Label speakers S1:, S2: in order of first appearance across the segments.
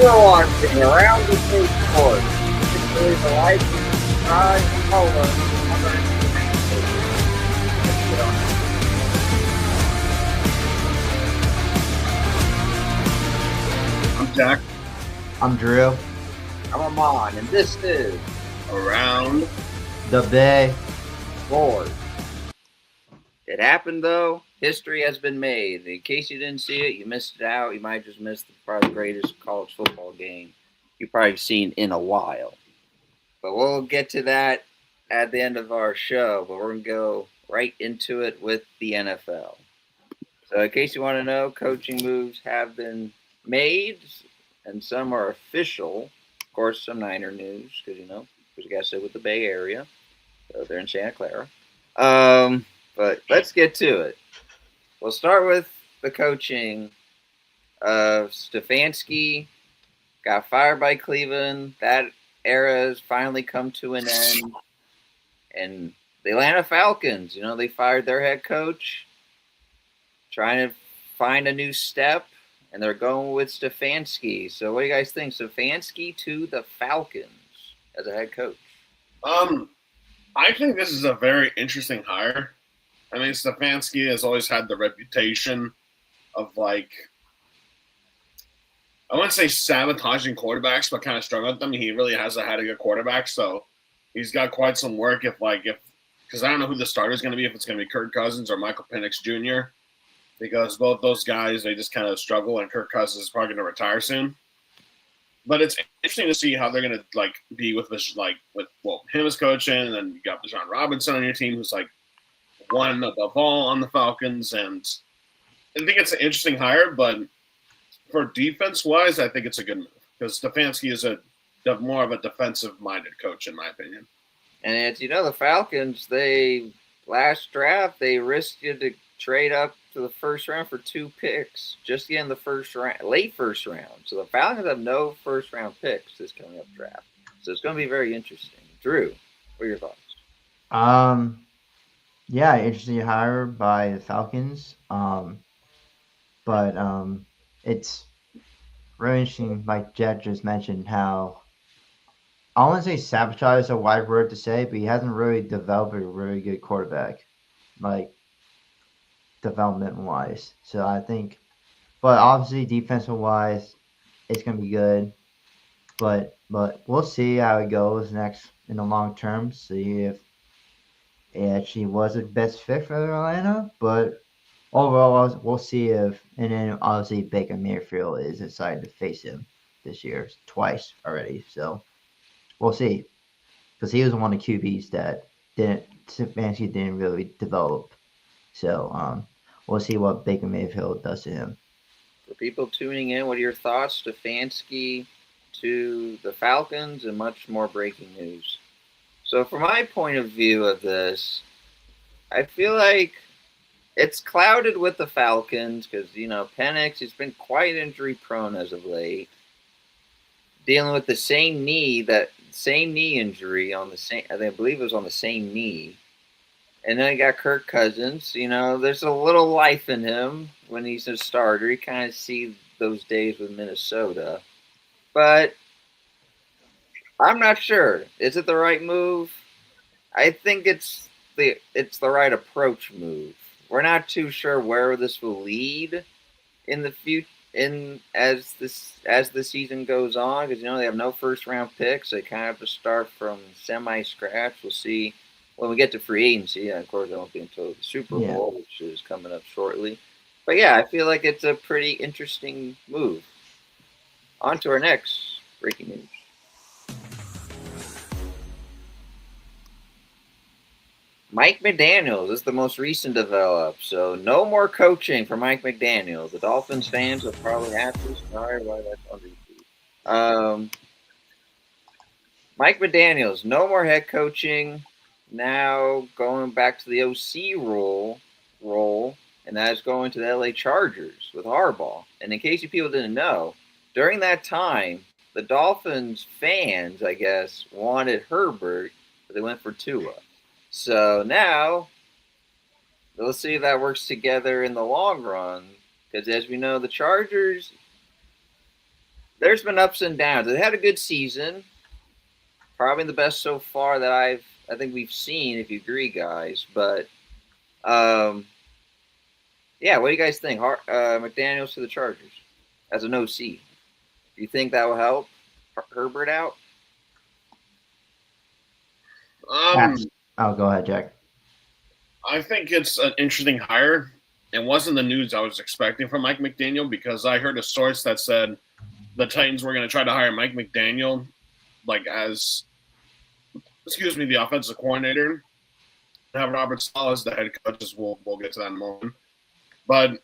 S1: We're watching Around the State Sports. Particularly the life, pride, and color of other Let's get on it.
S2: I'm Jack.
S3: I'm Drew.
S1: I'm Amon, and this is
S2: Around
S3: The Bay.
S1: Sports. It happened, though. History has been made. In case you didn't see it, you missed it out. You might just miss probably the greatest college football game you've probably seen in a while. But we'll get to that at the end of our show. But we're going to go right into it with the NFL. So, in case you want to know, coaching moves have been made, and some are official. Of course, some Niner news, because you got to sit with the Bay Area. So they're in Santa Clara. But let's get to it. We'll start with the coaching of Stefanski. Got fired by Cleveland. That era has finally come to an end. And the Atlanta Falcons, they fired their head coach, trying to find a new step, and they're going with Stefanski. So what do you guys think? Stefanski to the Falcons as a head coach.
S2: I think this is a very interesting hire. I mean, Stefanski has always had the reputation of, I wouldn't say sabotaging quarterbacks, but kind of struggling with them. He really hasn't had a good quarterback, so he's got quite some work because I don't know who the starter is going to be, if it's going to be Kirk Cousins or Michael Penix Jr., because both those guys, they just kind of struggle, and Kirk Cousins is probably going to retire soon. But it's interesting to see how they're going to be with this, him as coaching, and then you got Bijan Robinson on your team, who's one above all on the Falcons, and I think it's an interesting hire. But for defense-wise, I think it's a good move because Stefanski is more of a defensive-minded coach, in my opinion.
S1: And it's the Falcons. Last draft they risked you to trade up to the first round for 2 picks, just in the first round, late first round. So the Falcons have no first round picks this coming up draft. So it's going to be very interesting. Drew, what are your thoughts?
S3: Yeah, interesting hire by the Falcons. But it's really interesting, like Jack just mentioned, how I wouldn't say sabotage is a wide word to say, but he hasn't really developed a really good quarterback, development-wise. So I think, but obviously defensive-wise, it's going to be good. But we'll see how it goes next in the long term. See if it actually was the best fit for Atlanta. But overall, we'll see if, and then obviously Baker Mayfield is decided to face him this year twice already. So we'll see, because he was one of the QBs that Stefanski didn't really develop. So we'll see what Baker Mayfield does to him.
S1: For people tuning in, what are your thoughts? Stefanski to the Falcons, and much more breaking news. So from my point of view of this, I feel like it's clouded with the Falcons because, Penix has been quite injury prone as of late, dealing with the same knee injury on the same, I believe it was on the same knee. And then you got Kirk Cousins. There's a little life in him when he's a starter. You kind of see those days with Minnesota. But I'm not sure. Is it the right move? I think it's the right approach move. We're not too sure where this will lead in the future, as the season goes on, because they have no first round picks. They kind of have to start from semi scratch. We'll see when we get to free agency. And of course, it won't be until the Super Bowl, which is coming up shortly. But yeah, I feel like it's a pretty interesting move. On to our next breaking news. Mike McDaniels is the most recent develop. So no more coaching for Mike McDaniels. The Dolphins fans will probably have to. Sorry, why that's on repeat. Mike McDaniels, no more head coaching. Now going back to the OC role, and that is going to the LA Chargers with Harbaugh. And in case you people didn't know, during that time, the Dolphins fans, I guess, wanted Herbert, but they went for Tua. So now, let's see if that works together in the long run. Because as we know, the Chargers, there's been ups and downs. They had a good season, probably the best so far that I think we've seen. If you agree, guys, but um, yeah, what do you guys think? McDaniel's to the Chargers as an OC. Do you think that will help Herbert out?
S2: Um,
S3: That's. Oh, go ahead, Jack.
S2: I think it's an interesting hire. It wasn't the news I was expecting from Mike McDaniel because I heard a source that said the Titans were going to try to hire Mike McDaniel, like as the offensive coordinator, have Robert Saleh as the head coach. As we'll get to that in a moment. But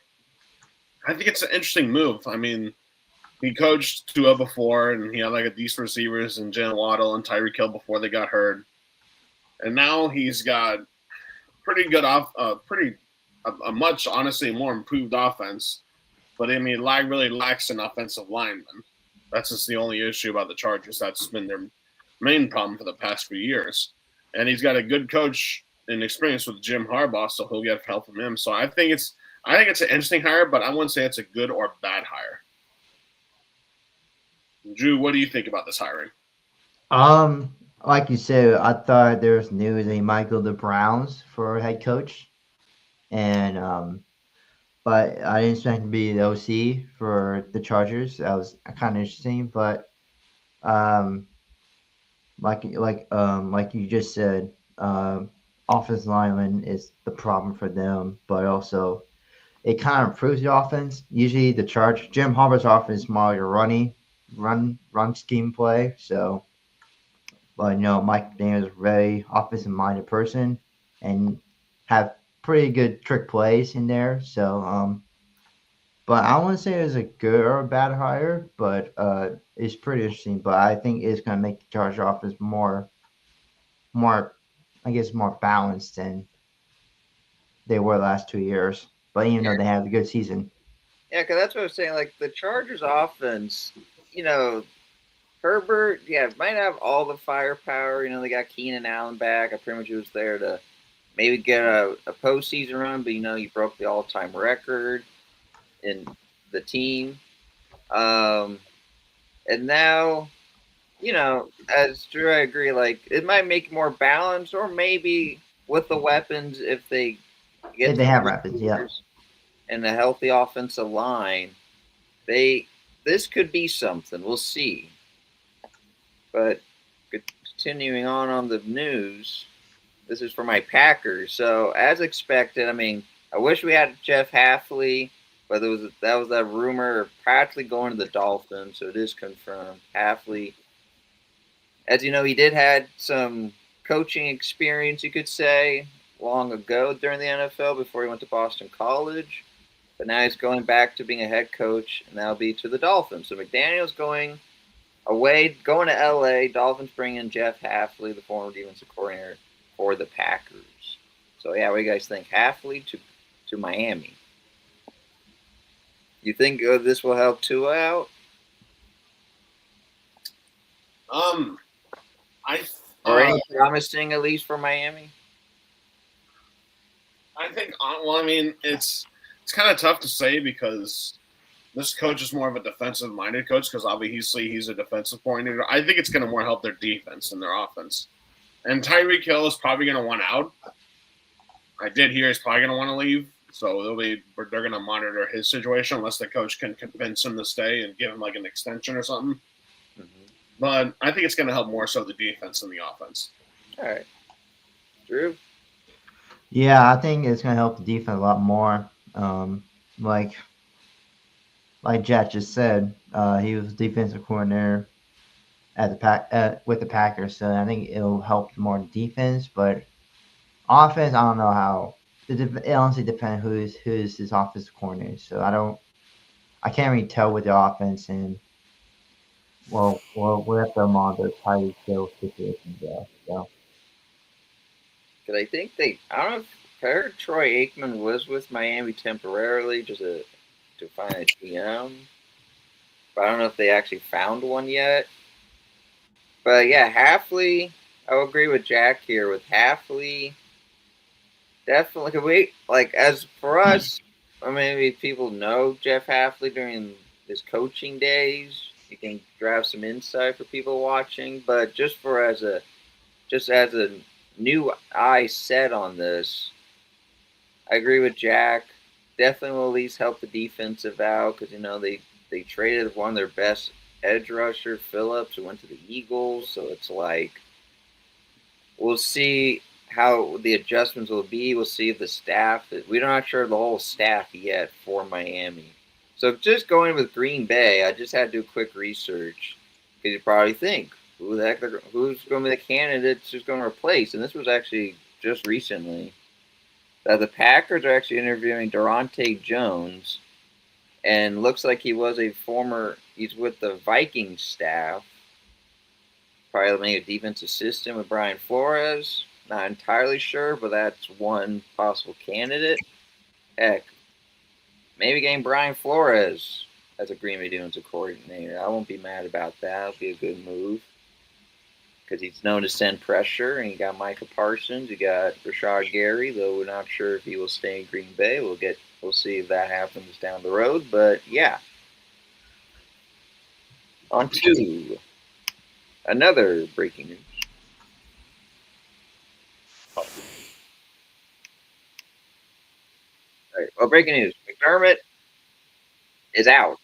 S2: I think it's an interesting move. I mean, he coached Tua before, and he had like a decent receivers and Jalen Waddle and Tyreek Hill before they got hurt, and now he's got pretty good a much honestly more improved offense. But I mean, really lacks an offensive lineman. That's just the only issue about the Chargers. That's been their main problem for the past few years. And he's got a good coach and experience with Jim Harbaugh, so he'll get help from him. So I think it's an interesting hire, but I wouldn't say it's a good or bad hire. Drew, what do you think about this hiring?
S3: Like you said, I thought there was news that he might go to the Browns for head coach, and but I didn't expect him to be the OC for the Chargers. That was kind of interesting, but um, like you just said, offensive lineman is the problem for them, but also it kind of improves the offense. Usually, the Jim Harbaugh's offense is more like a run scheme play. So, but Mike McDaniel is a very offensive minded person and have pretty good trick plays in there. So, but I wouldn't say it's a good or a bad hire, but it's pretty interesting. But I think it's going to make the Charger offense more, I guess, more balanced than they were the last 2 years. But even though they have a good season,
S1: Yeah, because that's what I was saying. Like the Chargers offense, you know, Herbert, yeah, might have all the firepower. They got Keenan Allen back. I pretty much was there to maybe get a postseason run, but you broke the all-time record in the team. Um, and now, as Drew, I agree. Like it might make more balanced, or maybe with the weapons if they
S3: if
S1: get
S3: they
S1: some
S3: have weapons, yeah.
S1: receivers and a healthy offensive line, they this could be something. We'll see. But continuing on the news, this is for my Packers. So as expected, I mean, I wish we had Jeff Halfley, but that was that rumor of practically going to the Dolphins. So it is confirmed. Halfley, as you know, he did had some coaching experience, you could say, long ago during the NFL before he went to Boston College. But now he's going back to being a head coach, and that'll be to the Dolphins. So McDaniel's going away, going to LA. Dolphins bring in Jeff Halfley, the former defensive coordinator for the Packers. So yeah, what do you guys think? Halfley to Miami. You think this will help Tua out?
S2: I
S1: Or any promising at least for Miami?
S2: I think. Well, I mean, it's kind of tough to say because this coach is more of a defensive-minded coach because obviously he's a defensive coordinator. I think it's going to more help their defense than their offense. And Tyreek Hill is probably going to want out. I did hear he's probably going to want to leave, so they're going to monitor his situation unless the coach can convince him to stay and give him like an extension or something. Mm-hmm. But I think it's going to help more so the defense than the offense.
S1: All right, Drew.
S3: Yeah, I think it's going to help the defense a lot more. Like Jack just said, he was defensive coordinator at with the Packers, so I think it'll help more defense. But offense, I don't know how. It honestly depends who's his offensive coordinator. So I can't really tell with the offense, and we'll have to monitor Tyreek Hill situation there. So.
S1: Because I think I don't know if I heard Troy Aikman was with Miami temporarily just to find a GM. But I don't know if they actually found one yet. But yeah, Halfley, I will agree with Jack here. With Halfley, definitely, as for us, or maybe people know Jeff Halfley during his coaching days. you can draft some insight for people watching. But just as a new eye set on this, I agree with Jack. Definitely will at least help the defensive out because they traded one of their best edge rusher, Phillips, who went to the Eagles. So it's like we'll see how the adjustments will be. We'll see if the staff. We're not sure the whole staff yet for Miami. So just going with Green Bay, I just had to do quick research because you probably think who the heck who's going to be the candidates who's going to replace, and this was actually just recently. The Packers are actually interviewing Durante Jones, and looks like he was a former. He's with the Vikings staff, probably maybe a defense assistant with Brian Flores. Not entirely sure, but that's one possible candidate. Heck, maybe getting Brian Flores as a Green Bay defensive coordinator. I won't be mad about that. It'll be a good move because he's known to send pressure. And you got Micah Parsons, you got Rashad Gary, though we're not sure if he will stay in Green Bay. We'll see if that happens down the road. But yeah, on to another breaking news. All right, well, breaking news: McDermott is out,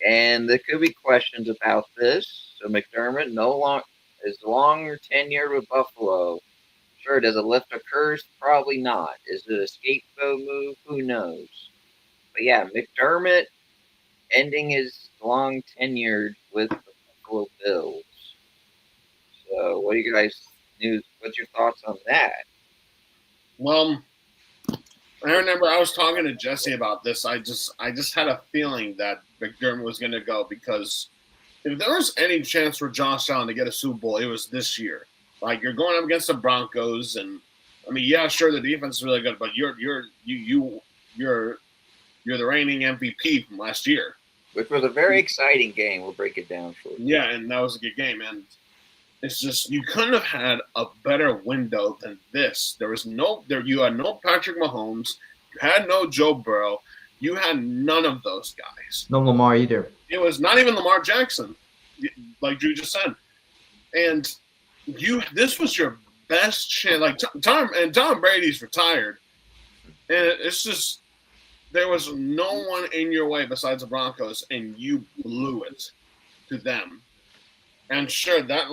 S1: and there could be questions about this. So McDermott is longer tenured with Buffalo. Sure, does it lift a curse? Probably not. Is it a scapegoat move? Who knows? But yeah, McDermott ending his long tenured with the Buffalo Bills. So, what do you guys news? What's your thoughts on that?
S2: Well, I remember I was talking to Jesse about this. I just had a feeling that McDermott was going to go because if there was any chance for Josh Allen to get a Super Bowl, it was this year. Like you're going up against the Broncos, and I mean, yeah, sure, the defense is really good, but you're the reigning MVP from last year,
S1: which was a very exciting game. We'll break it down shortly.
S2: Yeah, and that was a good game, and it's just you couldn't have had a better window than this. You had no Patrick Mahomes, you had no Joe Burrow, you had none of those guys.
S3: No Lamar either.
S2: It was not even Lamar Jackson, like Drew just said, and this was your best chance. Like Tom Brady's retired, and it's just there was no one in your way besides the Broncos, and you blew it to them. And sure, that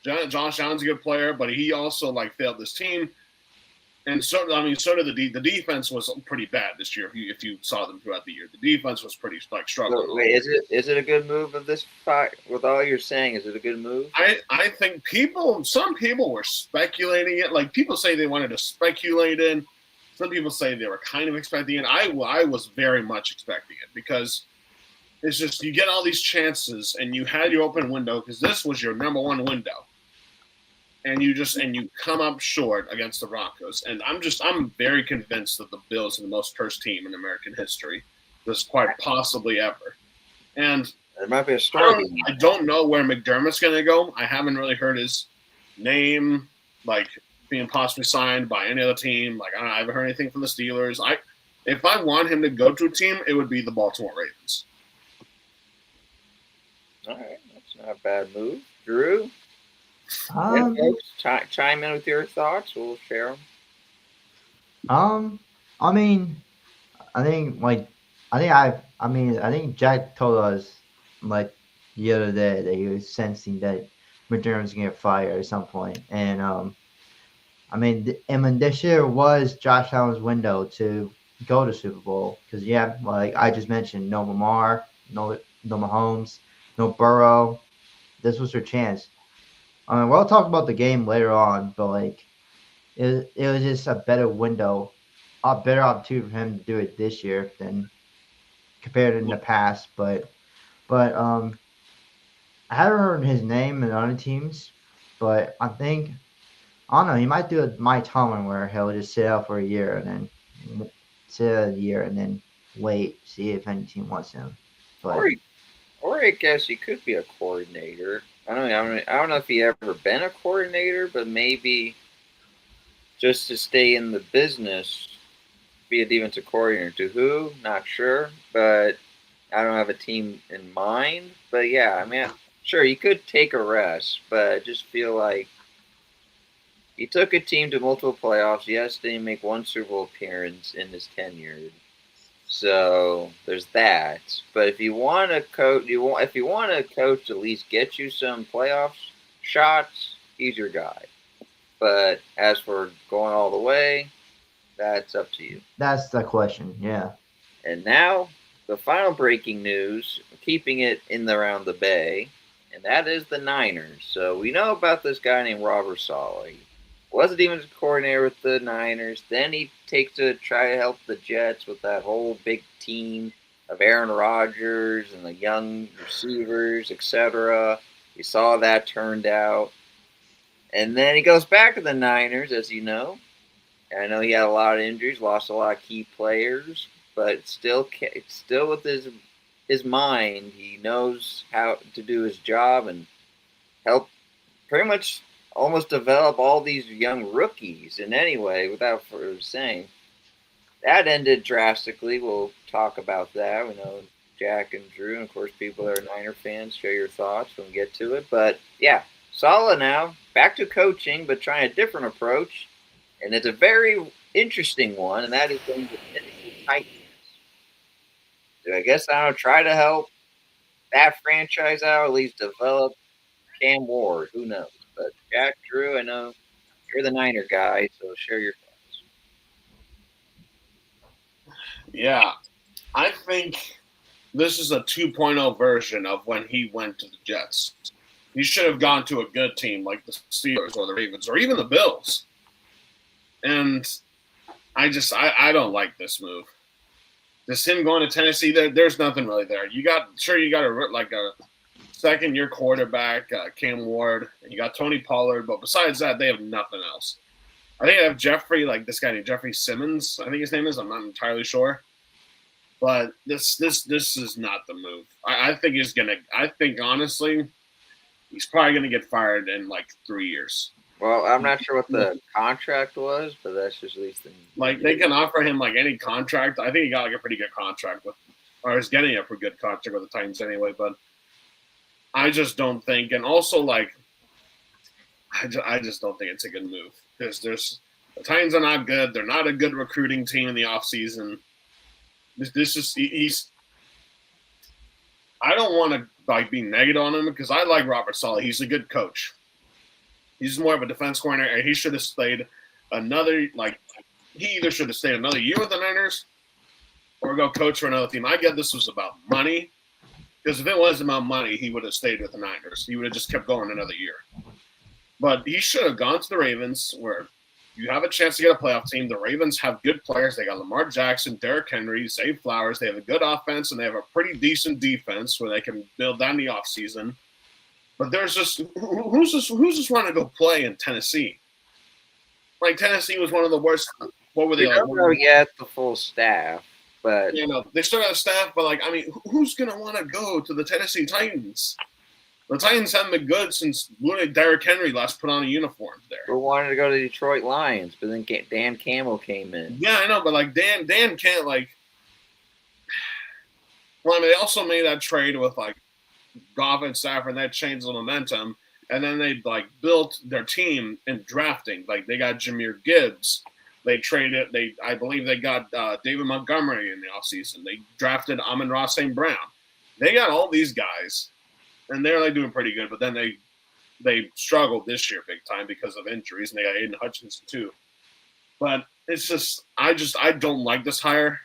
S2: Josh Allen's a good player, but he also failed this team. And so did the defense was pretty bad this year. If you saw them throughout the year, the defense was pretty struggling.
S1: So, wait, is it a good move of this fight? With all you're saying, is it a good move?
S2: I think some people were speculating it. Like people say they wanted to speculate in. Some people say they were kind of expecting it. I was very much expecting it because it's just you get all these chances and you had your open window because this was your number one window. And you come up short against the Broncos. And I'm very convinced that the Bills are the most cursed team in American history. This quite possibly ever. And
S1: there might be a story.
S2: I don't know where McDermott's going to go. I haven't really heard his name being possibly signed by any other team. I haven't heard anything from the Steelers. If I want him to go to a team, it would be the Baltimore Ravens.
S1: All right, that's not a bad move, Drew. Yeah, folks, chime in with your thoughts. We'll share
S3: them. I mean, I think Jack told us the other day that he was sensing that McDermott was gonna get fired at some point, and this year was Josh Allen's window to go to Super Bowl because I just mentioned, no Lamar, no Mahomes, no Burrow. This was their chance. We'll talk about the game later on, but it was just a better window, a better opportunity for him to do it this year than compared to in the past. But I haven't heard his name in other teams, but I don't know, he might do a Mike Tomlin where he'll just sit out for a year and then wait, see if any team wants him. But
S1: or I guess he could be a coordinator. I don't know if he ever been a coordinator, but maybe just to stay in the business, be a defensive coordinator. To who? Not sure. But I don't have a team in mind, but yeah, I mean, sure, you could take a rest, but I just feel like he took a team to multiple playoffs. Yes, they didn't make one Super Bowl appearance in his tenure, so there's that. But if you want to coach, if you want a coach to at least get you some playoff shots, he's your guy. But as for going all the way, that's up to you.
S3: That's the question. Yeah.
S1: And now, the final breaking news, keeping it in around the Bay, and that is the Niners. So we know about this guy named Robert Saleh. He was a defensive coordinator with the Niners. Then he takes to try to help the Jets with that whole big team of Aaron Rodgers and the young receivers, etc. You saw that turned out. And then he goes back to the Niners, as you know. I know he had a lot of injuries, lost a lot of key players, but still with his mind, he knows how to do his job and help pretty much almost develop all these young rookies in any way without further saying. That ended drastically. We'll talk about that. We know Jack and Drew, and of course, people that are Niner fans, share your thoughts when we get to it. But yeah, Saleh now back to coaching, but trying a different approach, and it's a very interesting one, and that is going to Tennessee Titans. So I guess I'll try to help that franchise out, at least develop Cam Ward. Who knows? But Jack, Drew, I know you're the Niner guy, so share your thoughts.
S2: Yeah, I think this is a 2.0 version of when he went to the Jets. He should have gone to a good team like the Steelers or the Ravens or even the Bills. And I don't like this move. Just him going to Tennessee, there's nothing really there. You got a second-year quarterback, Cam Ward, and you got Tony Pollard, but besides that, they have nothing else. I think they have Jeffrey, like this guy named Jeffrey Simmons, I think his name is. I'm not entirely sure. But this is not the move. I think he's gonna. I think honestly, he's probably gonna get fired in like 3 years.
S1: Well, I'm not sure what the contract was, but that's just at least
S2: like they can offer him like any contract. I think he got like a pretty good contract with, or is getting a pretty good contract with the Titans anyway. But I just don't think, and also like, I just don't think it's a good move because the Titans are not good. They're not a good recruiting team in the offseason. This is he's. I don't want to like be negative on him because I like Robert Saleh. He's a good coach. He's more of a defense coordinator, and he should have stayed another he either should have stayed another year with the Niners or go coach for another team. I get this was about money because if it wasn't about money, he would have stayed with the Niners. He would have just kept going another year. But he should have gone to the Ravens where you have a chance to get a playoff team. The Ravens have good players. They got Lamar Jackson, Derrick Henry, Zay Flowers. They have a good offense, and they have a pretty decent defense where they can build down the offseason. But there's just who's just want to go play in Tennessee? Like Tennessee was one of the worst. What were they?
S1: We don't know yet the full staff, but
S2: they still got a staff. But like, I mean, who's gonna want to go to the Tennessee Titans? The Titans haven't been good since Derrick Henry last put on a uniform there.
S1: We wanted to go to the Detroit Lions, but then Dan Campbell came in.
S2: Yeah, I know, but like Dan can't like. Well, I mean, they also made that trade with like Goff and Stafford, and that changed the momentum. And then they like built their team in drafting. Like they got Jahmyr Gibbs. They traded. I believe they got David Montgomery in the offseason. They drafted Amon-Ra St. Brown. They got all these guys, and they're like doing pretty good. But then they struggled this year big time because of injuries, and they got Aiden Hutchinson too. But it's just I don't like this hire.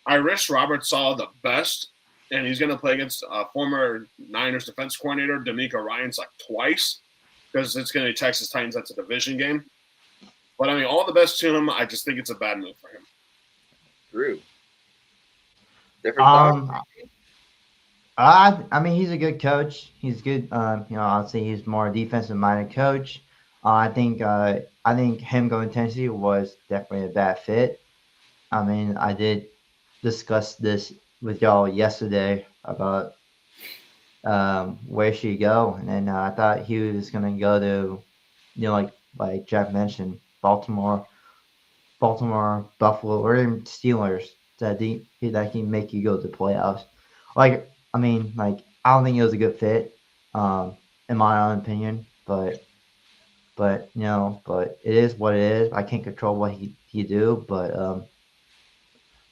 S2: I wish Robert Saleh the best. And he's going to play against former Niners defense coordinator D'Amico Ryans like twice because it's going to be Texas Titans. That's a division game. But, I mean, all the best to him. I just think it's a bad move for him.
S1: Drew. Different thoughts?
S3: I mean, he's a good coach. He's good. I'd say he's more defensive-minded coach. I think him going to Tennessee was definitely a bad fit. I mean, I did discuss this with y'all yesterday about where should he go, and then I thought he was gonna go to, like Jack mentioned, Baltimore, Buffalo, or even Steelers that can make you go to the playoffs, like I mean, like I don't think it was a good fit, in my own opinion. But but it is what it is. I can't control what he do, but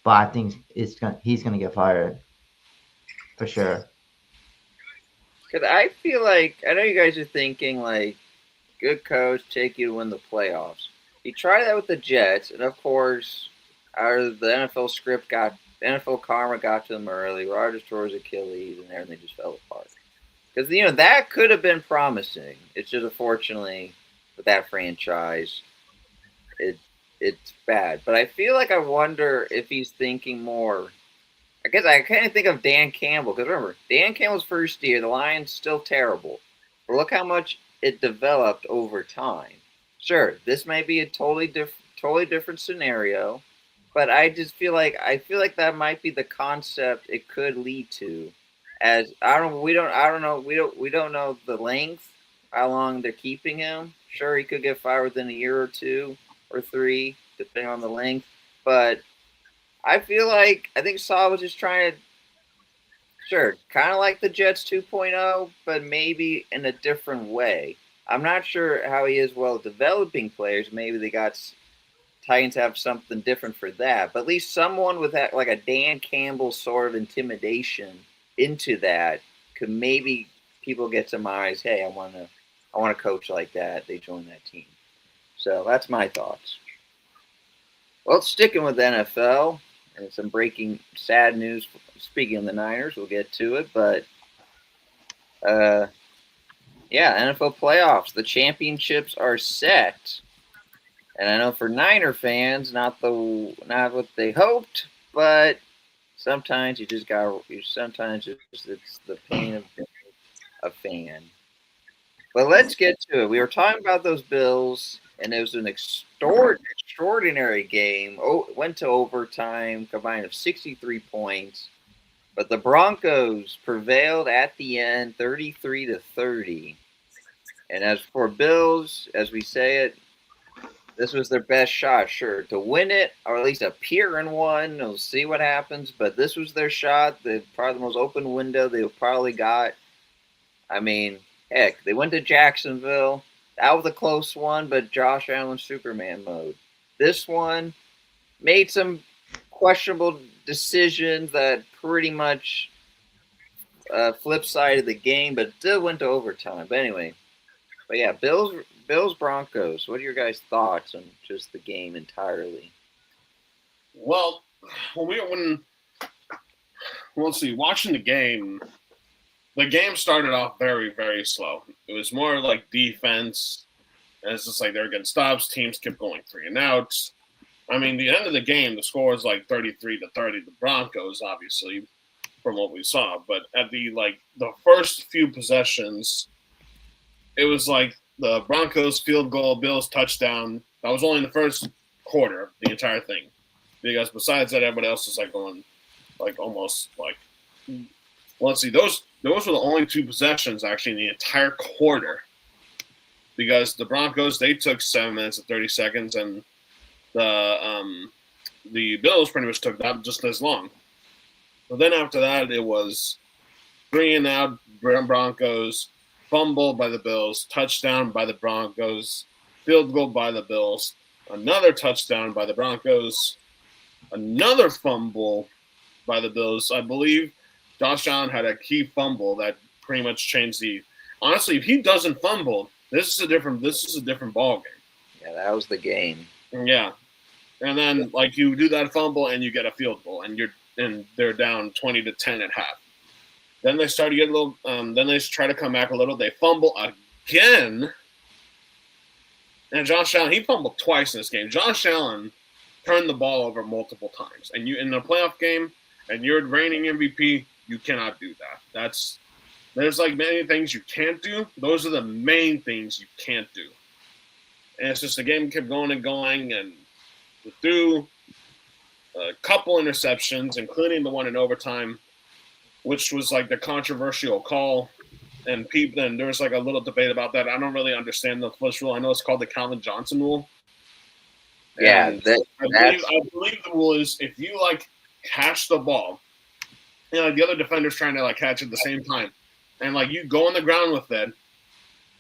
S3: I think he's gonna get fired for sure.
S1: Because I feel like I know you guys are thinking like good coach take you to win the playoffs. He tried that with the Jets, and of course, the NFL script got NFL karma got to them early. Rodgers tore his Achilles, and everything just fell apart. Because that could have been promising. It's just unfortunately with that franchise, it it's bad. But I feel like I wonder if he's thinking more. I guess I kind of think of Dan Campbell because remember Dan Campbell's first year, the Lions still terrible, but look how much it developed over time. Sure, this may be a totally different scenario, but I feel like that might be the concept it could lead to. As I don't know we don't know the length, how long they're keeping him. Sure, he could get fired within a year or two or three, depending on the length, but I think Saul was just trying to, sure, kind of like the Jets 2.0, but maybe in a different way. I'm not sure how he is well developing players. Maybe they got Titans have something different for that, but at least someone with that, like a Dan Campbell sort of intimidation into that, could maybe people get some eyes. Hey, I want to coach like that. They join that team. So that's my thoughts. Well, sticking with NFL and some breaking sad news. Speaking of the Niners, we'll get to it, but uh, yeah, NFL playoffs. The championships are set, and I know for Niner fans, not what they hoped, but sometimes you just got. You sometimes it's the pain of being a fan. But let's get to it. We were talking about those Bills, and it was an extraordinary game. Oh, went to overtime, combined of 63 points. But the Broncos prevailed at the end, 33-30. And as for Bills, as we say it, this was their best shot, sure, to win it or at least appear in one. We'll see what happens, but this was their shot. Probably the most open window they probably got. I mean, heck, they went to Jacksonville. That was a close one, but Josh Allen Superman mode. This one made some questionable decisions that pretty much flip side of the game, but still went to overtime. But anyway, but yeah, Bills Broncos. What are your guys' thoughts on just the game entirely?
S2: Well, when let's see, watching the game started off very, very slow. It was more like defense, and it's just like they're getting stops. Teams kept going 3-and-outs. I mean, the end of the game, the score was like 33-30. The Broncos, obviously, from what we saw. But at the first few possessions, it was like the Broncos field goal, Bills touchdown. That was only in the first quarter of the entire thing. Because besides that, everybody else is like going like almost like, well, let's see, those were the only two possessions actually in the entire quarter. Because the Broncos, they took 7 minutes and 30 seconds, and the Bills pretty much took that just as long. But then after that, it was 3-and-out Broncos, fumble by the Bills, touchdown by the Broncos, field goal by the Bills, another touchdown by the Broncos, another fumble by the Bills. I believe Josh Allen had a key fumble that pretty much changed the. Honestly, if he doesn't fumble, this is a different ball game.
S1: Yeah, that was the game.
S2: Yeah, and then like you do that fumble and you get a field goal, and they're down 20-10 at half. Then they start to get a little. Then they try to come back a little. They fumble again, and Josh Allen, he fumbled twice in this game. Josh Allen turned the ball over multiple times, and you in a playoff game, and you're reigning MVP, you cannot do that. There's like many things you can't do. Those are the main things you can't do. And it's just the game kept going and going, and through a couple interceptions, including the one in overtime, which was like the controversial call. And there was like a little debate about that. I don't really understand the first rule. I know it's called the Calvin Johnson rule.
S1: Yeah,
S2: I believe the rule is if you like catch the ball the other defender's trying to like catch at the same time, and like you go on the ground with it,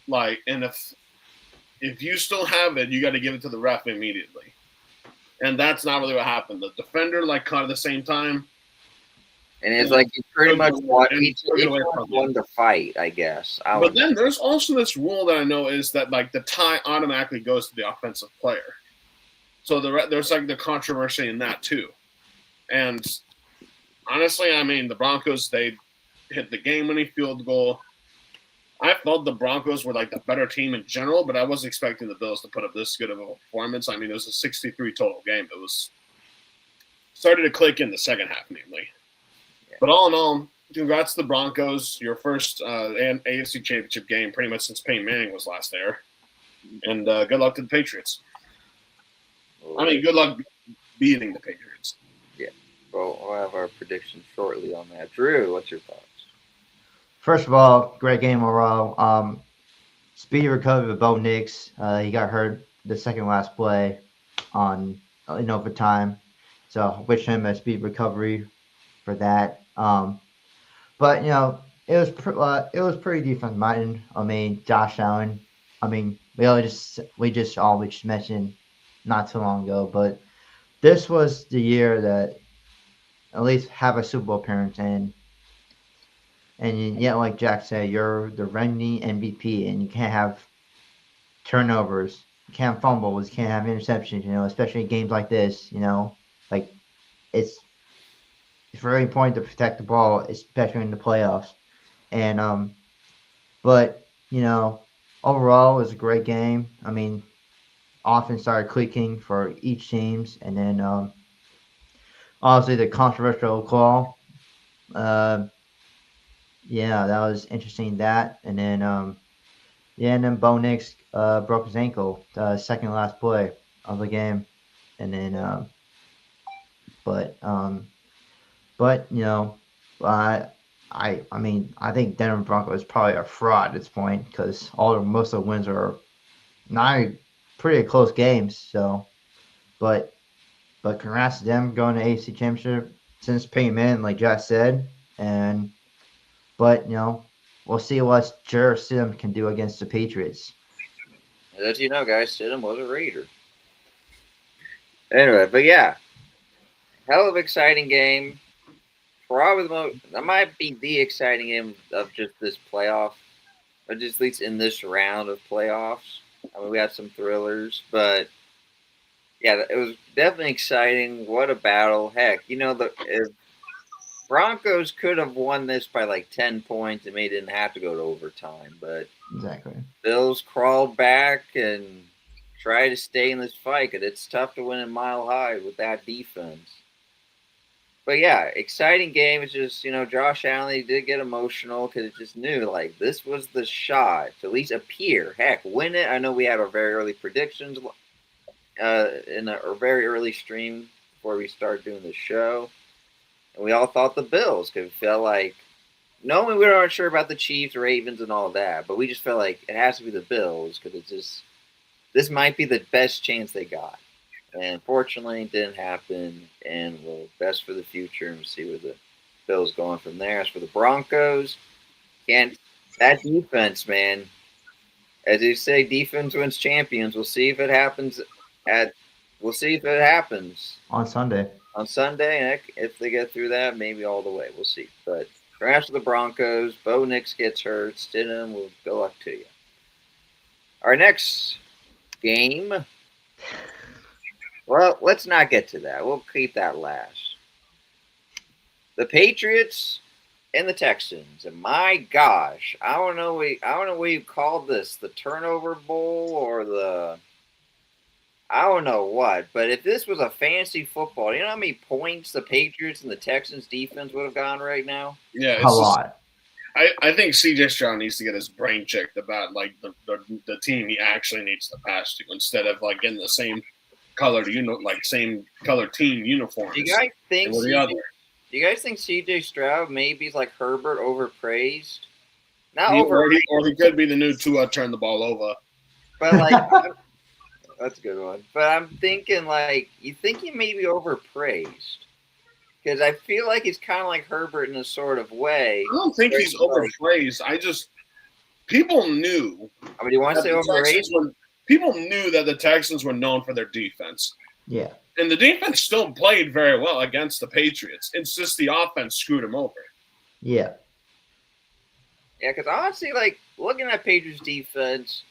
S2: like, and if you still have it, you got to give it to the ref immediately, and that's not really what happened. The defender like caught at the same time,
S1: And it's like he pretty much each
S2: took it away
S1: one
S2: from
S1: won
S2: him.
S1: the fight, I guess.
S2: But then there's also this rule that I know is that like the tie automatically goes to the offensive player. So there's like the controversy in that too. And honestly, I mean, the Broncos, they hit the game-winning field goal. I felt the Broncos were like the better team in general, but I wasn't expecting the Bills to put up this good of a performance. I mean, it was a 63 total game. It was started to click in the second half, namely. Yeah. But all in all, congrats to the Broncos. Your first AFC Championship game pretty much since Peyton Manning was last there. And good luck to the Patriots. I mean, good luck beating the Patriots.
S1: Yeah. Well, we'll have our predictions shortly on that. Drew, what's your thoughts?
S3: First of all, great game overall. Speedy recovery of Bo Nix. He got hurt the second last play in overtime. So wish him a speedy recovery for that. But it was pretty defensive minded. I mean, Josh Allen. I mean, we just always mentioned not too long ago, but this was the year that at least have a Super Bowl appearance and yet, like Jack said, you're the reigning MVP, and you can't have turnovers, you can't have fumbles, you can't have interceptions. Especially in games like this. Like it's very important to protect the ball, especially in the playoffs. And but overall, it was a great game. I mean, offense started clicking for each teams, and then obviously the controversial call. Yeah, that was interesting. That and then Bo Nix broke his ankle, second last play of the game, and then but but I mean I think Denver Broncos is probably a fraud at this point because most of the wins are not pretty close games. So, but congrats to them going to AFC Championship since Peyton Manning, like Jack said, but we'll see what Jarrett Stidham can do against the Patriots.
S1: As you know, guys, Stidham was a Raider. Anyway, but yeah, hell of exciting game. Probably that might be the exciting game of just this playoff, or just at least in this round of playoffs. I mean, we had some thrillers, but yeah, it was definitely exciting. What a battle! Heck, if Broncos could have won this by like 10 points, and they didn't have to go to overtime. But
S3: exactly,
S1: Bills crawled back and tried to stay in this fight because it's tough to win in Mile High with that defense. But yeah, exciting game. It's just, Josh Allen did get emotional because it just knew, like, this was the shot to at least appear. Heck, win it. I know we had our very early predictions in our very early stream before we started doing the show. And we all thought the Bills because we felt like, knowing we weren't sure about the Chiefs, Ravens, and all that, but we just felt like it has to be the Bills because it's just, this might be the best chance they got. And fortunately, it didn't happen. And well, best for the future, and we'll see where the Bills going from there. As for the Broncos, that defense, man. As you say, defense wins champions. We'll see if it happens. We'll see if it happens
S3: on Sunday.
S1: On Sunday, and if they get through that, maybe all the way. We'll see. But congrats to the Broncos. Bo Nix gets hurt. Stidham, will good luck to you. Our next game. Well, let's not get to that. We'll keep that last. The Patriots and the Texans. And my gosh, I don't know what you called this, the turnover bowl or I don't know what. But if this was a fantasy football, you know how many points the Patriots and the Texans defense would have gone right now?
S2: Yeah,
S3: a lot.
S2: I think CJ Stroud needs to get his brain checked about like the team he actually needs to pass to instead of like getting the same colored same color team uniforms.
S1: Do you guys think CJ Stroud maybe is like Herbert overpraised?
S2: Or he could be the new Tua, turn the ball over.
S1: But like that's a good one. But I'm thinking like you think he may be overpraised because I feel like he's kind of like Herbert in a sort of way.
S2: I don't think
S1: where
S2: he's
S1: he's like,
S2: overpraised. People knew
S1: I mean, do you want to say overrated?
S2: People knew that the Texans were known for their defense.
S3: Yeah.
S2: And the defense still played very well against the Patriots. It's just the offense screwed them over.
S3: Yeah.
S1: Yeah, because honestly, like looking at Patriots defense,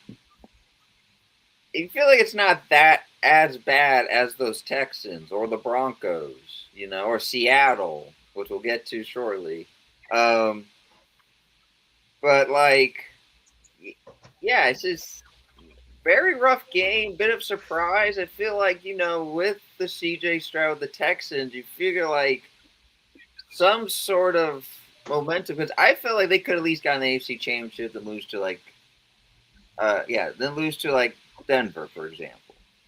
S1: you feel like it's not that as bad as those Texans or the Broncos, or Seattle, which we'll get to shortly. But like, yeah, it's just very rough game, bit of surprise. I feel like, with the CJ Stroud, the Texans, you figure like some sort of momentum because I felt like they could at least gotten the AFC Championship and lose to like, then lose to like Denver, for example.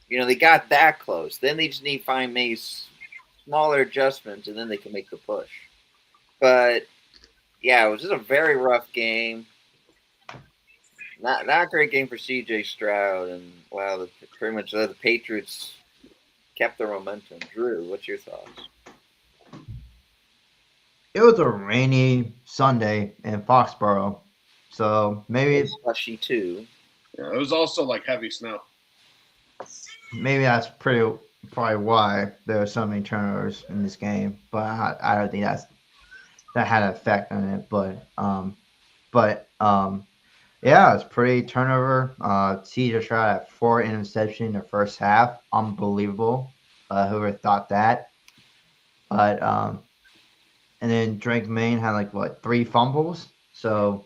S1: They got that close. Then they just need to find maybe smaller adjustments, and then they can make the push. But yeah, it was just a very rough game. Not a great game for CJ Stroud, and wow, pretty much the Patriots kept their momentum. Drew, what's your thoughts?
S3: It was a rainy Sunday in Foxborough, so maybe
S1: Slushy too.
S2: Yeah, it was also like heavy snow.
S3: maybe that's probably why there were so many turnovers in this game. But I don't think that had an effect on it. But yeah, it's pretty turnover. CJ Stroud had 4 interceptions in the first half. Unbelievable. Whoever thought that? But and then Drake Main had like 3 fumbles. So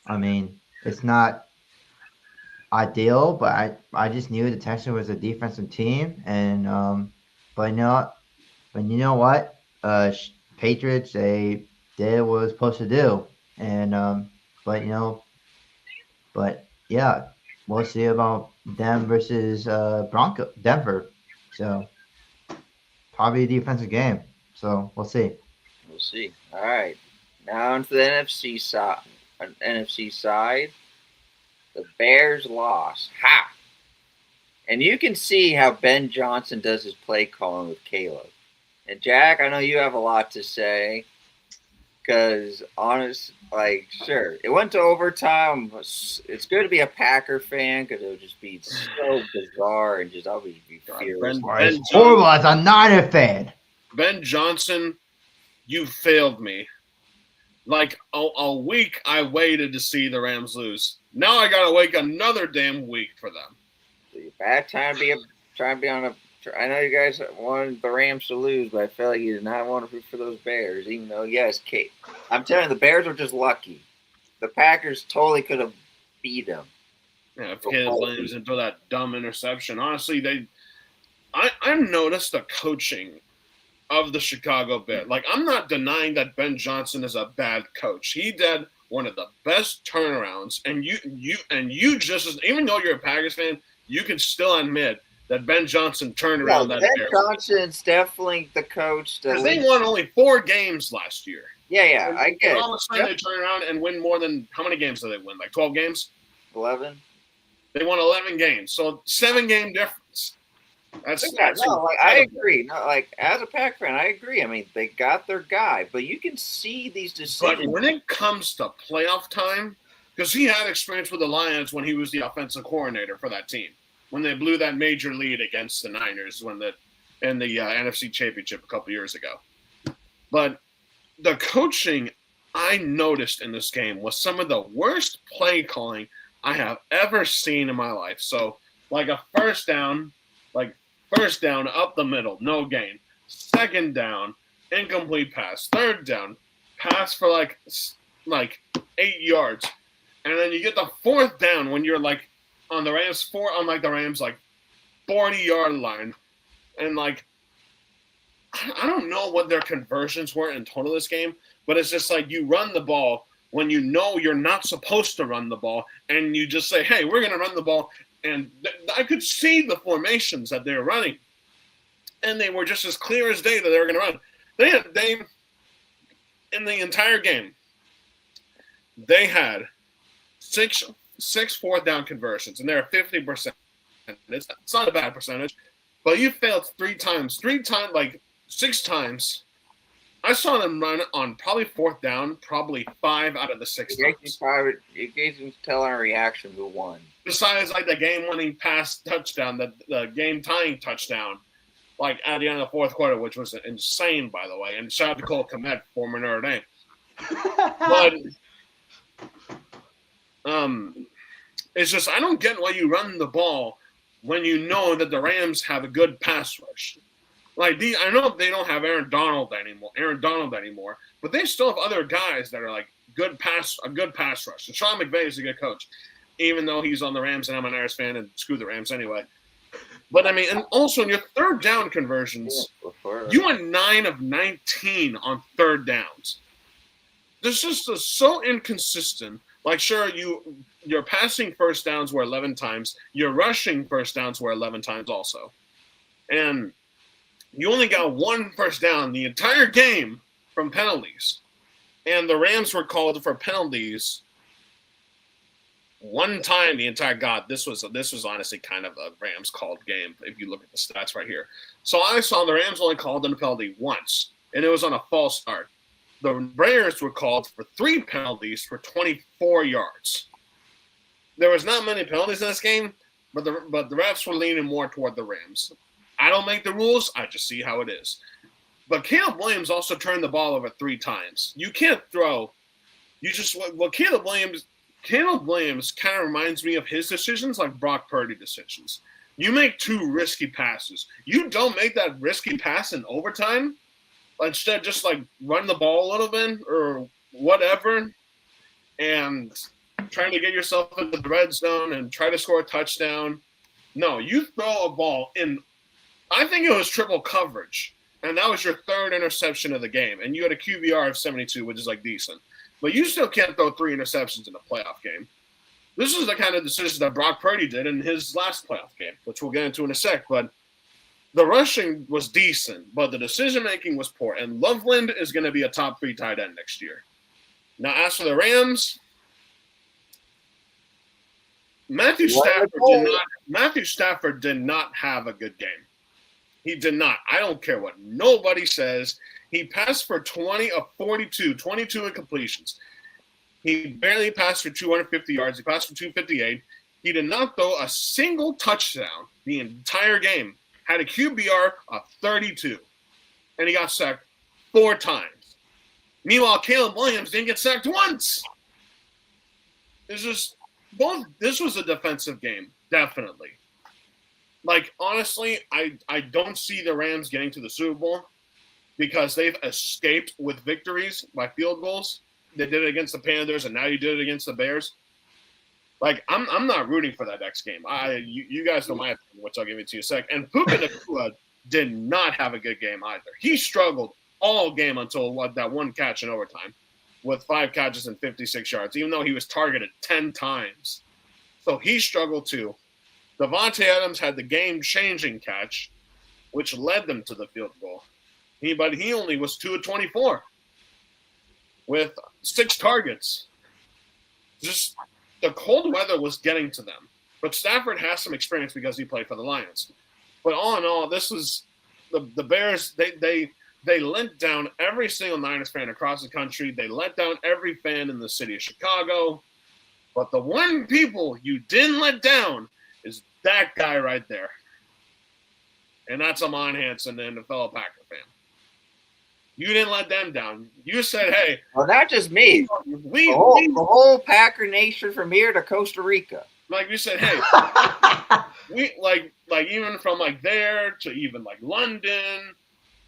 S3: I mean, it's not ideal, but I just knew the Texans was a defensive team, and but you know what? Patriots, they did what it was supposed to do, and but but yeah, we'll see about them versus Denver. So probably a defensive game. So we'll see.
S1: We'll see. All right, now onto the NFC side. NFC side, the Bears lost. Ha! And you can see how Ben Johnson does his play calling with Caleb. And Jack, I know you have a lot to say. Because sure, it went to overtime. It's good to be a Packer fan because it would just be so bizarre and just always be fearless.
S3: It's horrible as a Niner fan.
S2: Ben Johnson, you failed me. Like a week, I waited to see the Rams lose. Now I gotta wait another damn week for them.
S1: Bad time to be on a. I know you guys wanted the Rams to lose, but I feel like you did not want to root for those Bears, even though, yes, Kate. I'm telling you, the Bears were just lucky. The Packers totally could have beat them.
S2: Yeah, if Caleb Williams didn't throw that dumb interception. Honestly, I've noticed the coaching of the Chicago Bears. Like, I'm not denying that Ben Johnson is a bad coach. He did one of the best turnarounds, and you just, even though you're a Packers fan, you can still admit that Ben Johnson turned around that
S1: Ben Johnson's definitely the coach.
S2: Because they won only 4 games last year.
S1: Yeah, I get it.
S2: All of a sudden, they turn around and win more than – how many games did they win? Like 12 games?
S1: 11.
S2: They won 11 games. So, 7-game difference.
S1: I agree. No, like, as a Pack fan, I agree. I mean, they got their guy. But you can see these decisions.
S2: But when it comes to playoff time, because he had experience with the Lions when he was the offensive coordinator for that team. When they blew that major lead against the Niners in the NFC Championship a couple years ago. But the coaching I noticed in this game was some of the worst play calling I have ever seen in my life. So, like a first down up the middle, no gain. Second down, incomplete pass. Third down, pass for like 8 yards. And then you get the fourth down when you're like, on the Rams 40-yard line, and like I don't know what their conversions were in total this game, but it's just like you run the ball when you know you're not supposed to run the ball, and you just say, "Hey, we're gonna run the ball," and I could see the formations that they were running, and they were just as clear as day that they were gonna run. They in the entire game, they had six fourth down conversions, and they're 50%. It's not a bad percentage, but you failed 3 times, like 6 times I saw them run on probably fourth down, probably 5 out of the 6 times.
S1: You gave him telling a reaction to one.
S2: Besides, like the game-winning pass touchdown, the game-tying touchdown, like at the end of the fourth quarter, which was insane, by the way. And shout out to Cole Kmet, former Notre Dame. But it's just I don't get why you run the ball when you know that the Rams have a good pass rush. Like I know they don't have Aaron Donald anymore, but they still have other guys that are like a good pass rush. And Sean McVay is a good coach, even though he's on the Rams and I'm an Irish fan and screw the Rams anyway. But I mean, and also in your third down conversions, you are 9 of 19 on third downs. This just is so inconsistent. Like, sure, your passing first downs were 11 times. Your rushing first downs were 11 times also. And you only got 1 first down the entire game from penalties. And the Rams were called for penalties 1 time the entire this was honestly kind of a Rams called game if you look at the stats right here. So I saw the Rams only called a penalty once, and it was on a false start. The Bears were called for 3 penalties for 24 yards. There was not many penalties in this game, but the refs were leaning more toward the Rams. I don't make the rules. I just see how it is. But Caleb Williams also turned the ball over 3 times. You can't throw. Caleb Williams kind of reminds me of his decisions like Brock Purdy decisions. You make 2 risky passes. You don't make that risky pass in overtime. Instead, just like run the ball a little bit or whatever and trying to get yourself into the red zone and try to score a touchdown. No, you throw a ball in, I think it was triple coverage, and that was your 3rd interception of the game, and you had a QBR of 72, which is like decent. But you still can't throw 3 interceptions in a playoff game. This is the kind of decision that Brock Purdy did in his last playoff game, which we'll get into in a sec, but the rushing was decent, but the decision-making was poor. And Loveland is going to be a top 3 tight end next year. Now, as for the Rams, Matthew Stafford did not have a good game. He did not. I don't care what nobody says. He passed for 20 of 42, 22 incompletions. He barely passed for 250 yards. He passed for 258. He did not throw a single touchdown the entire game. Had a QBR of 32, and he got sacked 4 times. Meanwhile, Caleb Williams didn't get sacked once. This was a defensive game, definitely. Like, honestly, I don't see the Rams getting to the Super Bowl because they've escaped with victories by field goals. They did it against the Panthers, and now you did it against the Bears. Like, I'm not rooting for that next game. You guys know my opinion, which I'll give it to you in a sec. And Puka Nacua did not have a good game either. He struggled all game until that 1 catch in overtime with 5 catches and 56 yards, even though he was targeted 10 times. So he struggled too. Devontae Adams had the game-changing catch, which led them to the field goal. But he only was 2 of 24 with 6 targets. Just the cold weather was getting to them. But Stafford has some experience because he played for the Lions. But all in all, this was the Bears. They let down every single Niners fan across the country. They let down every fan in the city of Chicago. But the one people you didn't let down is that guy right there. And that's Amon Hansen and a fellow Packer fan. You didn't let them down. You said, hey.
S1: Well, not just me. The whole Packer nation from here to Costa Rica.
S2: Like you said, hey, we like even from like there to even like London,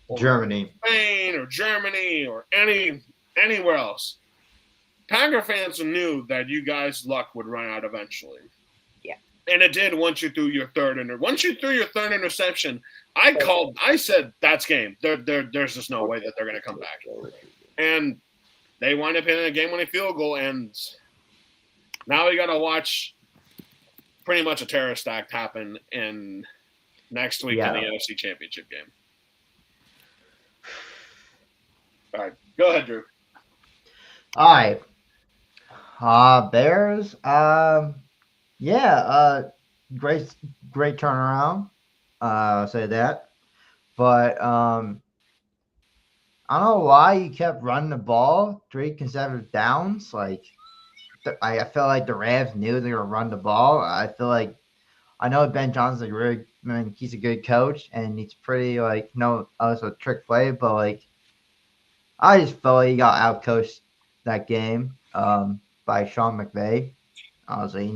S2: or
S3: Germany,
S2: Spain, or Germany, or anywhere else. Packer fans knew that you guys' luck would run out eventually.
S1: Yeah,
S2: and it did once you threw your third interception. I said that's game. There's just no way that they're going to come back, and they wind up hitting a game-winning field goal, and now we got to watch pretty much a terrorist act happen in next week in the NFC Championship game. All right, go ahead, Drew.
S3: All right. Bears. Great turnaround. I'll say that. But I don't know why you kept running the ball 3 consecutive downs. Like I feel like the Rams knew they were run the ball. I feel like I know Ben Johnson's he's a good coach and he's pretty like it's a trick play, but like I just felt like he got outcoached that game by Sean McVay. Obviously,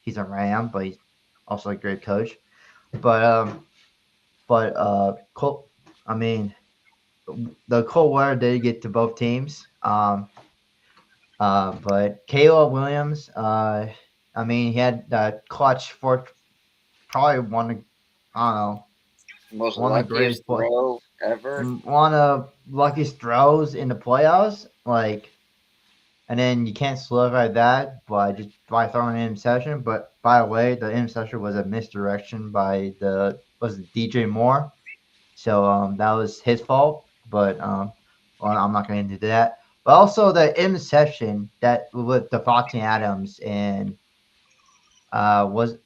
S3: he's a Ram, but he's also a great coach. But I mean, the cold weather did get to both teams. But Caleb Williams, I mean, he had that clutch for probably I don't know,
S1: Most
S3: one of the
S1: luckiest
S3: greatest play,
S1: throw ever.
S3: one of luckiest throws in the playoffs. Like, and then you can't solidify that by throwing an interception. But by the way, the interception was a misdirection by was it DJ Moore. So that was his fault. But well, I'm not going to into that. But also the interception that with Devontae Adams and was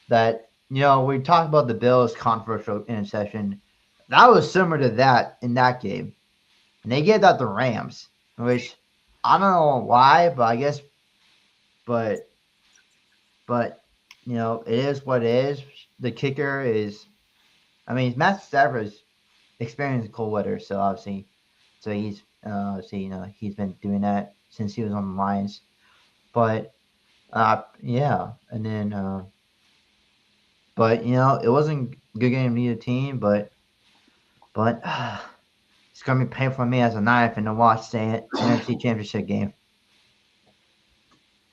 S3: that we talked about the Bills' controversial interception. That was similar to that in that game, and they gave that to Rams, which I don't know why, but I guess, but it is what it is. The kicker is, I mean, Matt Stafford's experienced cold weather, so obviously, he's been doing that since he was on the Lions. But yeah, and then but it wasn't a good game to either team, but it's gonna be painful for me as a knife and to watch the NFC Championship game.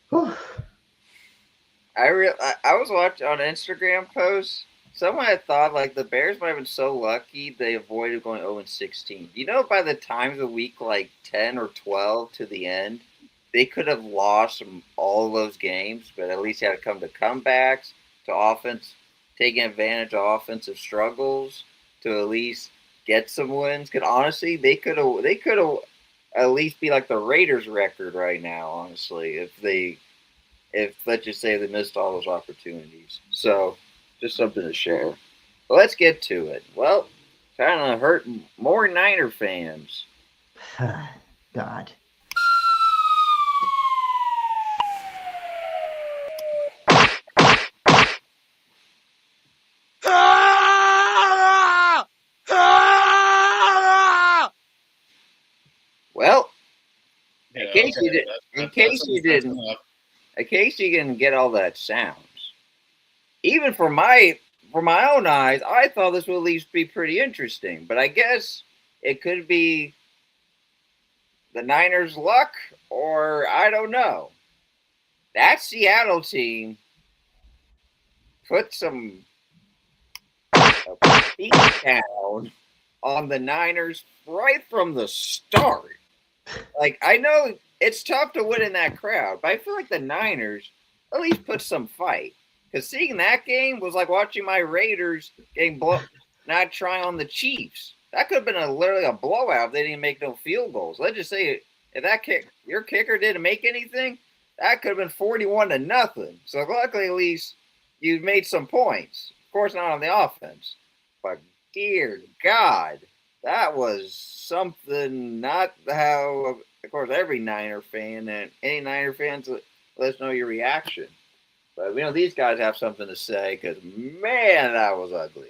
S3: Whew.
S1: I was watching on Instagram posts. Someone had thought like the Bears might have been so lucky they avoided going 0-16. By the time of the week like 10 or 12 to the end, they could have lost all of those games, but at least they had to come to comebacks, to offense, taking advantage of offensive struggles to at least get some wins. Because honestly, they could have at least be like the Raiders record right now. Honestly, if let's just say they missed all those opportunities. So just something to share. But let's get to it. Well, kind of hurt more Niner fans.
S3: God.
S1: Well,
S2: Yeah,
S1: in case
S2: okay,
S1: you did, in case you
S2: that's
S1: didn't,
S2: enough.
S1: in case you didn't get all that sounds, even for my own eyes, I thought this would at least be pretty interesting. But I guess it could be the Niners' luck, or I don't know. That Seattle team put some beat down on the Niners right from the start. Like, I know it's tough to win in that crowd, but I feel like the Niners at least put some fight. Because seeing that game was like watching my Raiders getting not trying on the Chiefs. That could have been literally a blowout if they didn't make no field goals. Let's just say if your kicker didn't make anything, that could have been 41-0. So luckily, at least you made some points. Of course, not on the offense, but dear God, that was something. Not how, of course, every Niner fan and any Niner fans, let us know your reaction. But we know these guys have something to say because man, that was ugly.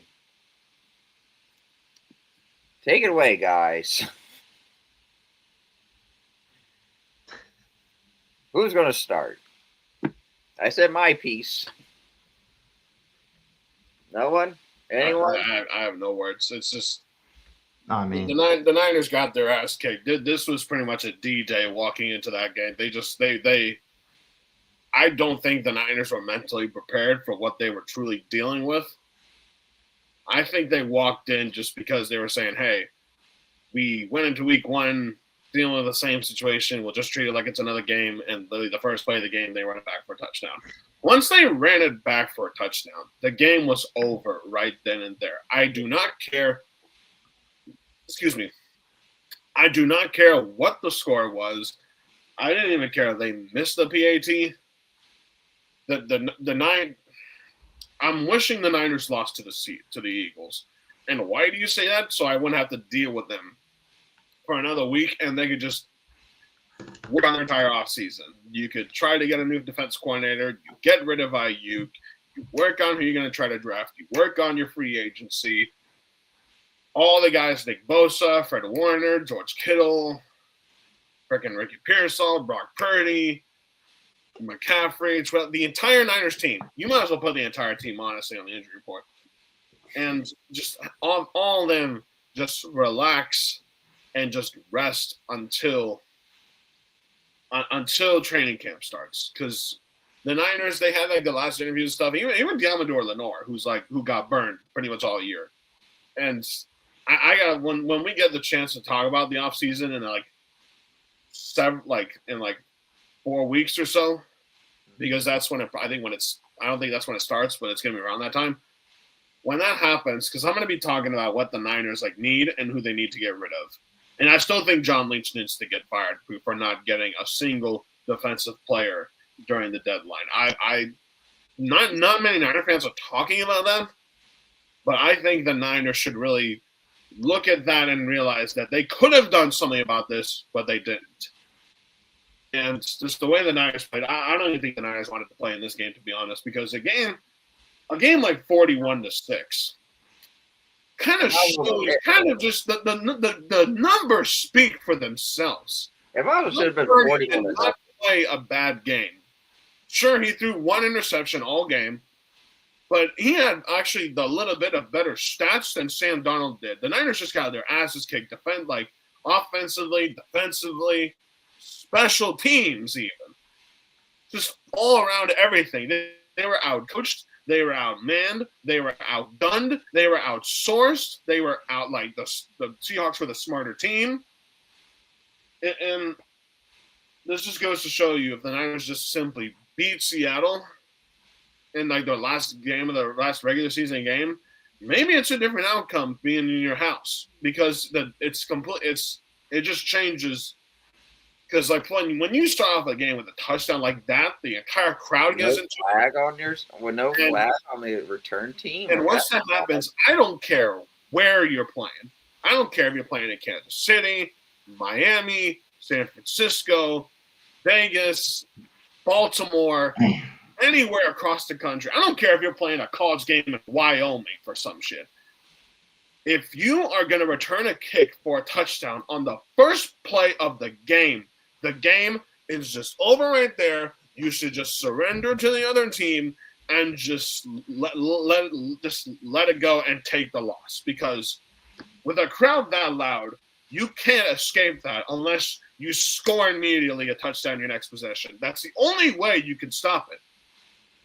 S1: Take it away, guys. Who's going to start? I said my piece. No one? Anyone?
S2: I have no words. It's just
S3: I mean,
S2: the Niners got their ass kicked. This was pretty much a D-Day walking into that game. They I don't think the Niners were mentally prepared for what they were truly dealing with. I think they walked in just because they were saying, hey, we went into week one dealing with the same situation. We'll just treat it like it's another game. And the first play of the game, they run it back for a touchdown. Once they ran it back for a touchdown, the game was over right then and there. I do not care. Excuse me. I do not care what the score was. I didn't even care if they missed the PAT. I'm wishing the Niners lost to the Eagles. And why do you say that? So I wouldn't have to deal with them for another week, and they could just work on their entire offseason. You could try to get a new defense coordinator. You get rid of Ayuk. You work on who you're going to try to draft. You work on your free agency. All the guys, Nick Bosa, Fred Warner, George Kittle, freaking Ricky Pearsall, Brock Purdy, McCaffrey, the entire Niners team. You might as well put the entire team, honestly, on the injury report. And just all of them just relax and just rest until training camp starts. Because the Niners, they had like the last interviews and stuff. Even Diamador Lenore, who got burned pretty much all year. And I got when we get the chance to talk about the offseason in 4 weeks or so, because that's when I don't think that's when it starts, but it's gonna be around that time. When that happens, because I'm going to be talking about what the Niners need and who they need to get rid of. And I still think John Lynch needs to get fired for not getting a single defensive player during the deadline. Not many Niner fans are talking about that, but I think the Niners should really look at that and realize that they could have done something about this, but they didn't. And just the way the Niners played, I don't even think the Niners wanted to play in this game, to be honest, because a game like 41-6 kind of shows, just the numbers speak for themselves.
S1: If I was have been 40
S2: did not play a bad game. Sure, he threw one interception all game, but he had actually a little bit of better stats than Sam Darnold did. The Niners just got their asses kicked, offensively, defensively, special teams even. Just all around everything. They were outcoached. They were outmanned. They were outgunned. They were outsourced. They were out the Seahawks were the smarter team. And this just goes to show you, if the Niners just simply beat Seattle in their last game of their last regular season game, maybe it's a different outcome being in your house, because it just changes. Because when you start off a game with a touchdown like that, the entire crowd gets into
S1: flag flag on the return team.
S2: And once that happens, I don't care where you're playing. I don't care if you're playing in Kansas City, Miami, San Francisco, Vegas, Baltimore, anywhere across the country. I don't care if you're playing a college game in Wyoming for some shit. If you are going to return a kick for a touchdown on the first play of the game is just over right there. You should just surrender to the other team and just let it go and take the loss. Because with a crowd that loud, you can't escape that unless you score immediately a touchdown your next possession. That's the only way you can stop it.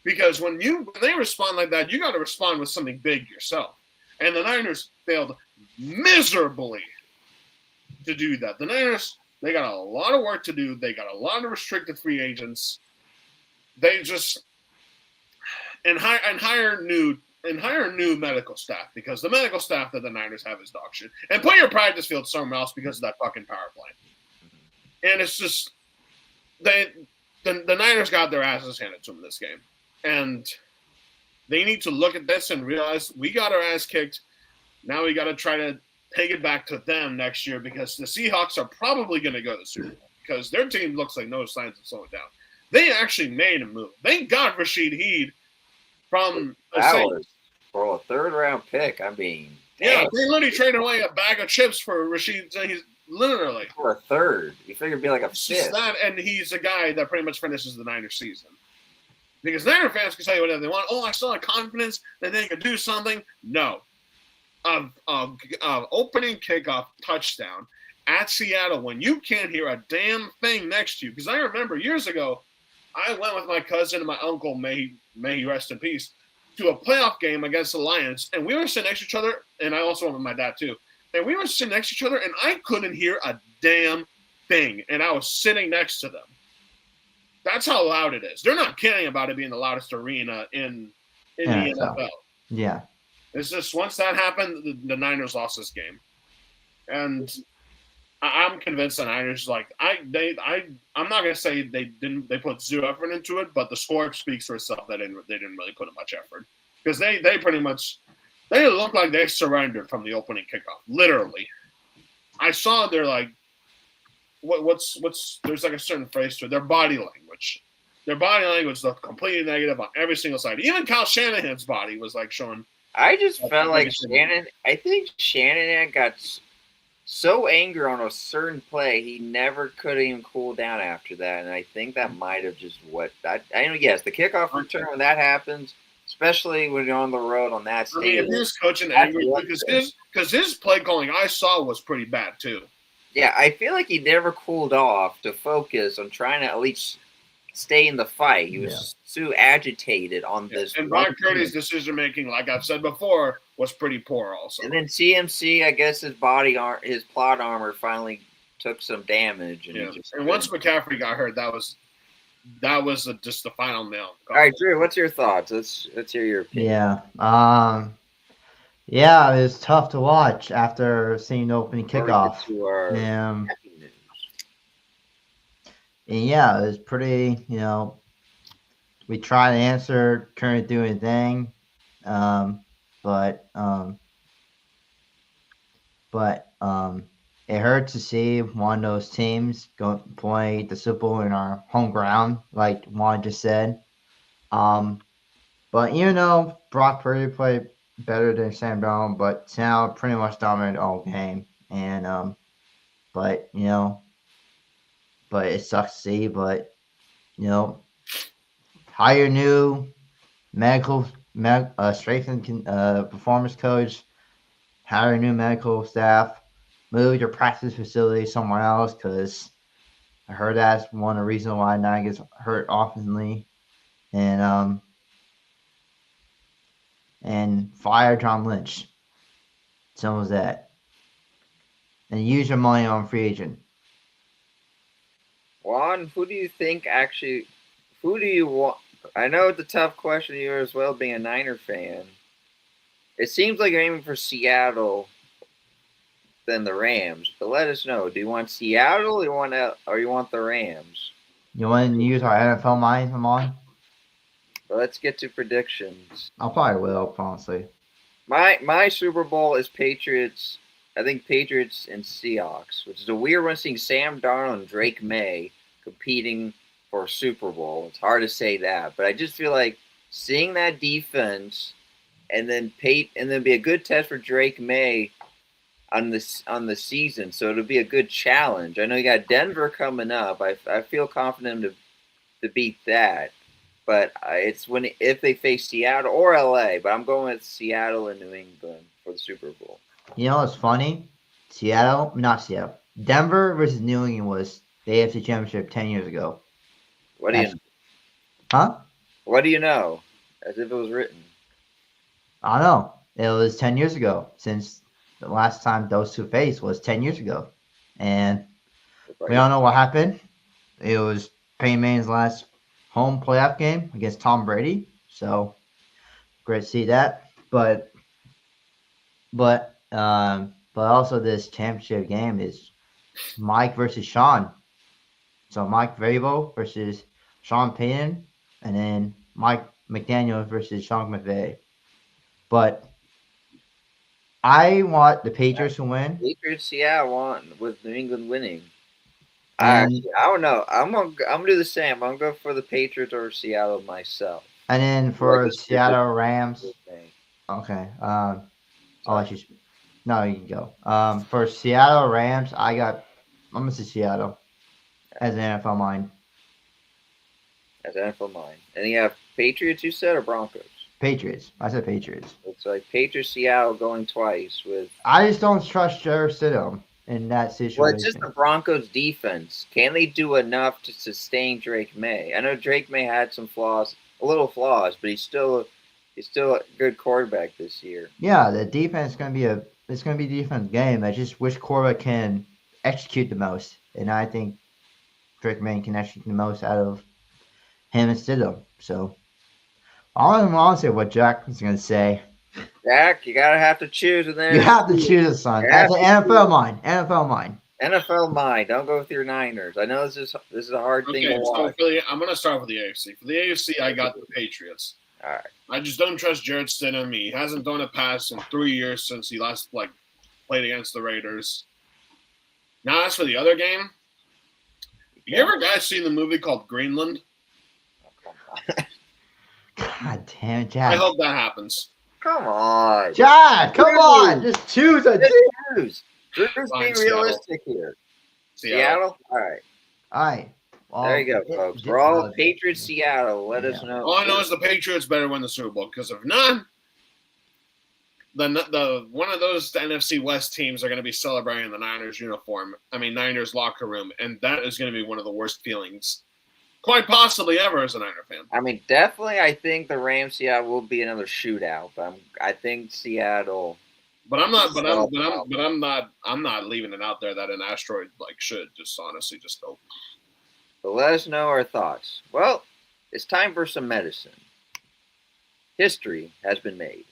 S2: Because when they respond like that, you got to respond with something big yourself. And the Niners failed miserably to do that. The Niners, they got a lot of work to do. They got a lot of restricted free agents. They just hire new medical staff, because the medical staff that the Niners have is dog shit. And put your practice field somewhere else because of that fucking power play. And it's just the Niners got their asses handed to them in this game. And they need to look at this and realize we got our ass kicked. Now we got to try to take it back to them next year, because the Seahawks are probably going to go to the Super Bowl, because their team looks like no signs of slowing down. They actually made a move. They got Rashid Heed from the Saints
S1: for a third-round pick. I mean,
S2: yeah, they literally traded away a bag of chips for Rashid. He's literally
S1: for a third. You figure it'd be like a fifth.
S2: And he's a guy that pretty much finishes the Niners season. Because Niner fans can say whatever they want. Oh, I still have confidence that they could do something. No. Opening kickoff touchdown at Seattle when you can't hear a damn thing next to you. Because I remember years ago, I went with my cousin and my uncle, may he rest in peace, to a playoff game against the Lions. And we were sitting next to each other, and I also went with my dad too. And we were sitting next to each other, and I couldn't hear a damn thing. And I was sitting next to them. That's how loud it is. They're not kidding about it being the loudest arena in the NFL.
S3: Yeah.
S2: It's just once that happened, the Niners lost this game. And I'm convinced the Niners, I'm not gonna say they put zero effort into it, but the score speaks for itself that they didn't really put much effort. Because they pretty much look like they surrendered from the opening kickoff. Literally. I saw they're like, what's there's like a certain phrase to it. Their body language. Their body language looked completely negative on every single side. Even Kyle Shanahan's body was like showing.
S1: I just felt like
S2: negativity.
S1: I think Shanahan got so angry on a certain play, he never could even cool down after that. And I think that might have just I know, yes, the kickoff return, when that happens, especially when you're on the road on that
S2: I mean,
S1: stadium.
S2: if he was coaching
S1: that's
S2: angry,
S1: one
S2: because his play calling I saw was pretty bad too.
S1: Yeah, I feel like he never cooled off to focus on trying to at least stay in the fight. He was too agitated on this.
S2: And Brock Purdy's decision making, like I've said before, was pretty poor also.
S1: And then CMC, I guess his plot armor finally took some damage.
S2: And once McCaffrey got hurt, that was just the final nail.
S1: All right, Drew, what's your thoughts? Let's hear your opinion.
S3: Yeah. Yeah, it was tough to watch after seeing the opening kickoff. And yeah, it was pretty, we tried to answer, couldn't do anything. But it hurt to see one of those teams go play the Super Bowl in our home ground, like Juan just said. But Brock Purdy played better than Sam Darnold, but Sam pretty much dominated all game. And but it sucks to see. But hire new strength and performance coach, hire a new medical staff, move your practice facility somewhere else, because I heard that's one of the reasons why Nine gets hurt oftenly, and fire John Lynch. Simple as that. And use your money on free agent.
S1: Juan, who do you want? I know it's a tough question to you as well, being a Niner fan. It seems like you're aiming for Seattle than the Rams, but let us know. Do you want Seattle or you want the Rams?
S3: You want to use our NFL mind, Amon?
S1: Well, let's get to predictions.
S3: I probably will, honestly.
S1: My Super Bowl is Patriots. I think Patriots and Seahawks, which is a weird one, seeing Sam Darnold and Drake May competing for a Super Bowl. It's hard to say that, but I just feel like seeing that defense and then be a good test for Drake May on the season. So it'll be a good challenge. I know you got Denver coming up. I feel confident to beat that. But it's if they face Seattle or LA, but I'm going with Seattle and New England for the Super Bowl.
S3: You know what's funny? Denver versus New England was the AFC Championship 10 years ago.
S1: What do you know?
S3: Huh?
S1: What do you know? As if it was written.
S3: I don't know. It was 10 years ago, since the last time those two faced was 10 years ago. And we don't know what happened. It was Peyton Manning's last home playoff game against Tom Brady. So great to see that. But also this championship game is Mike versus Sean. So Mike Vrabel versus Sean Payton, and then Mike McDaniel versus Sean McVay. But I want the Patriots to win.
S1: Patriots, yeah, I want with New England winning. I don't know. I'm gonna do the same. I'm gonna go for the Patriots or Seattle myself.
S3: And then for Seattle Rams. Okay. I'll let you. No, you can go. For Seattle Rams, I'm gonna say Seattle as an NFL mind.
S1: As an NFL mind. And you have Patriots, you said, or Broncos?
S3: Patriots. I said Patriots.
S1: It's like Patriots, Seattle going twice with.
S3: I just don't trust Jarrett Stidham in that situation.
S1: Well, it's just the Broncos' defense. Can they do enough to sustain Drake May? I know Drake May had some flaws, but he's still a good quarterback this year.
S3: Yeah, the defense is gonna be a defense game. I just wish quarterback can execute the most, and I think Drake May can execute the most out of him and Stidham. So I don't want to say what Jack is gonna say.
S1: Jack, you have to choose, and then
S3: you have to choose a son. That's an NFL mind. NFL mind.
S1: NFL mind. Don't go with your Niners. I know this is a hard thing to watch.
S2: So I'm going to start with the AFC. For the AFC, I got the Patriots.
S1: All right.
S2: I just don't trust Jarrett Stidham. He hasn't done a pass in 3 years since he last played against the Raiders. Now, as for the other game, you ever guys seen the movie called Greenland?
S3: God damn,
S2: I
S3: Jack.
S2: hope that happens.
S1: Come on.
S3: Jack, come on. Just choose a team.
S1: Drew's
S2: Fine,
S1: being realistic here. Seattle? All right.
S3: All right. Well,
S1: There you go, folks. We're all Patriots Seattle. Let us know.
S2: All I know is the Patriots better win the Super Bowl, because if not, the one of those NFC West teams are going to be celebrating the Niners uniform. I mean, Niners locker room, and that is going to be one of the worst feelings, quite possibly ever, as a Niner fan.
S1: I mean, definitely, I think the Rams Seattle will be another shootout, but I think Seattle.
S2: But I'm not. I'm not leaving it out there that an asteroid should just honestly just go.
S1: But let us know our thoughts. Well, it's time for some medicine. History has been made.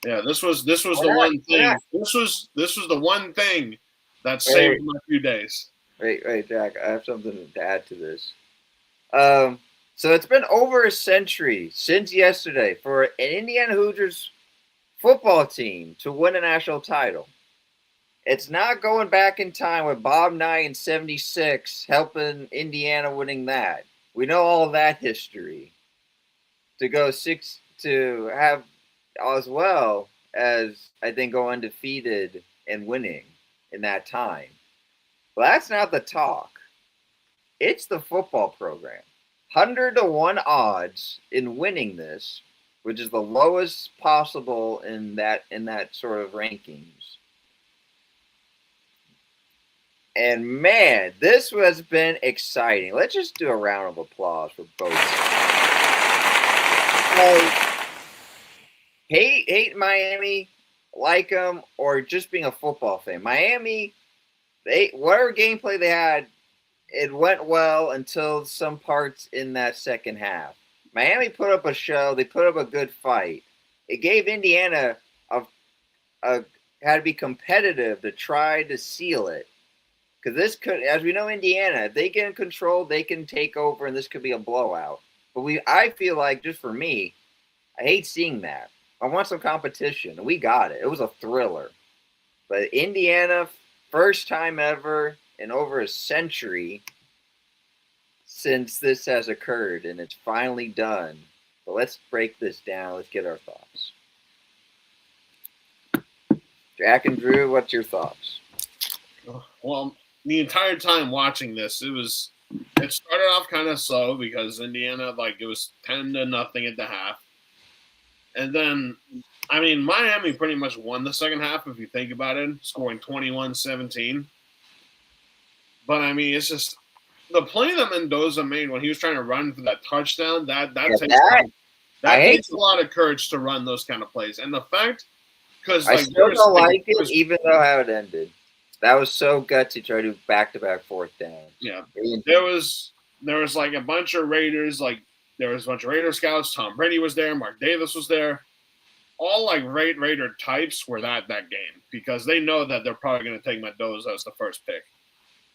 S2: Yeah, this was the one thing. This was the one thing that saved my few days.
S1: Wait, Jack. I have something to add to this. So it's been over a century since yesterday for an Indiana Hoosiers football team to win a national title. It's not going back in time with Bob Knight in '76 helping Indiana winning that. We know all of that history. To have as well as I think go undefeated and winning in that time. Well, that's not the talk. It's the football program. 100-1 odds in winning this, which is the lowest possible in that sort of rankings. And man, this has been exciting. Let's just do a round of applause for both. Hate Miami, like them, or just being a football fan. Miami, whatever gameplay they had, it went well until some parts in that second half. Miami put up a show. They put up a good fight. It gave Indiana had to be competitive to try to seal it. Because this could, as we know, Indiana, if they get in control, they can take over, and this could be a blowout. But I feel like, just for me, I hate seeing that. I want some competition, and we got it. It was a thriller. But Indiana, first time ever in over a century since this has occurred, and it's finally done. But let's break this down. Let's get our thoughts. Jack and Drew, what's your thoughts?
S2: Well, the entire time watching this, it started off kind of slow because Indiana, it was 10-0 at the half. And then, I mean, Miami pretty much won the second half, if you think about it, scoring 21-17. But, I mean, it's just the play that Mendoza made when he was trying to run for that touchdown, that takes a lot of courage to run those kind of plays. And the fact, because
S1: I still don't like it, even though how it ended. That was so gutsy to do back-to-back fourth down.
S2: Yeah. There was a bunch of Raiders, there was a bunch of Raider scouts. Tom Brady was there. Mark Davis was there. All Raider types were that game because they know that they're probably going to take Mendoza as the first pick.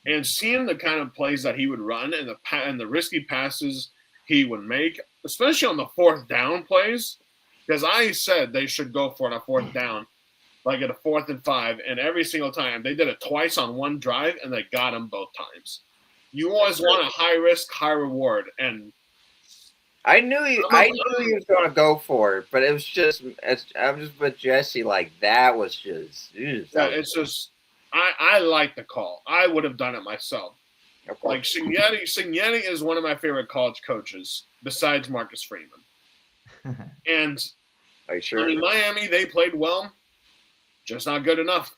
S2: And seeing the kind of plays that he would run and the risky passes he would make, especially on the fourth down plays, because I said they should go for it on fourth down, at a 4th and 5, and every single time they did it twice on one drive, and they got him both times. You always want a high risk, high reward, and
S1: I knew he was going to go for it, but it was just I'm just with Jesse. That was just.
S2: It's just I like the call. I would have done it myself. Okay. Cignetti is one of my favorite college coaches besides Marcus Freeman. And Miami, they played well, just not good enough.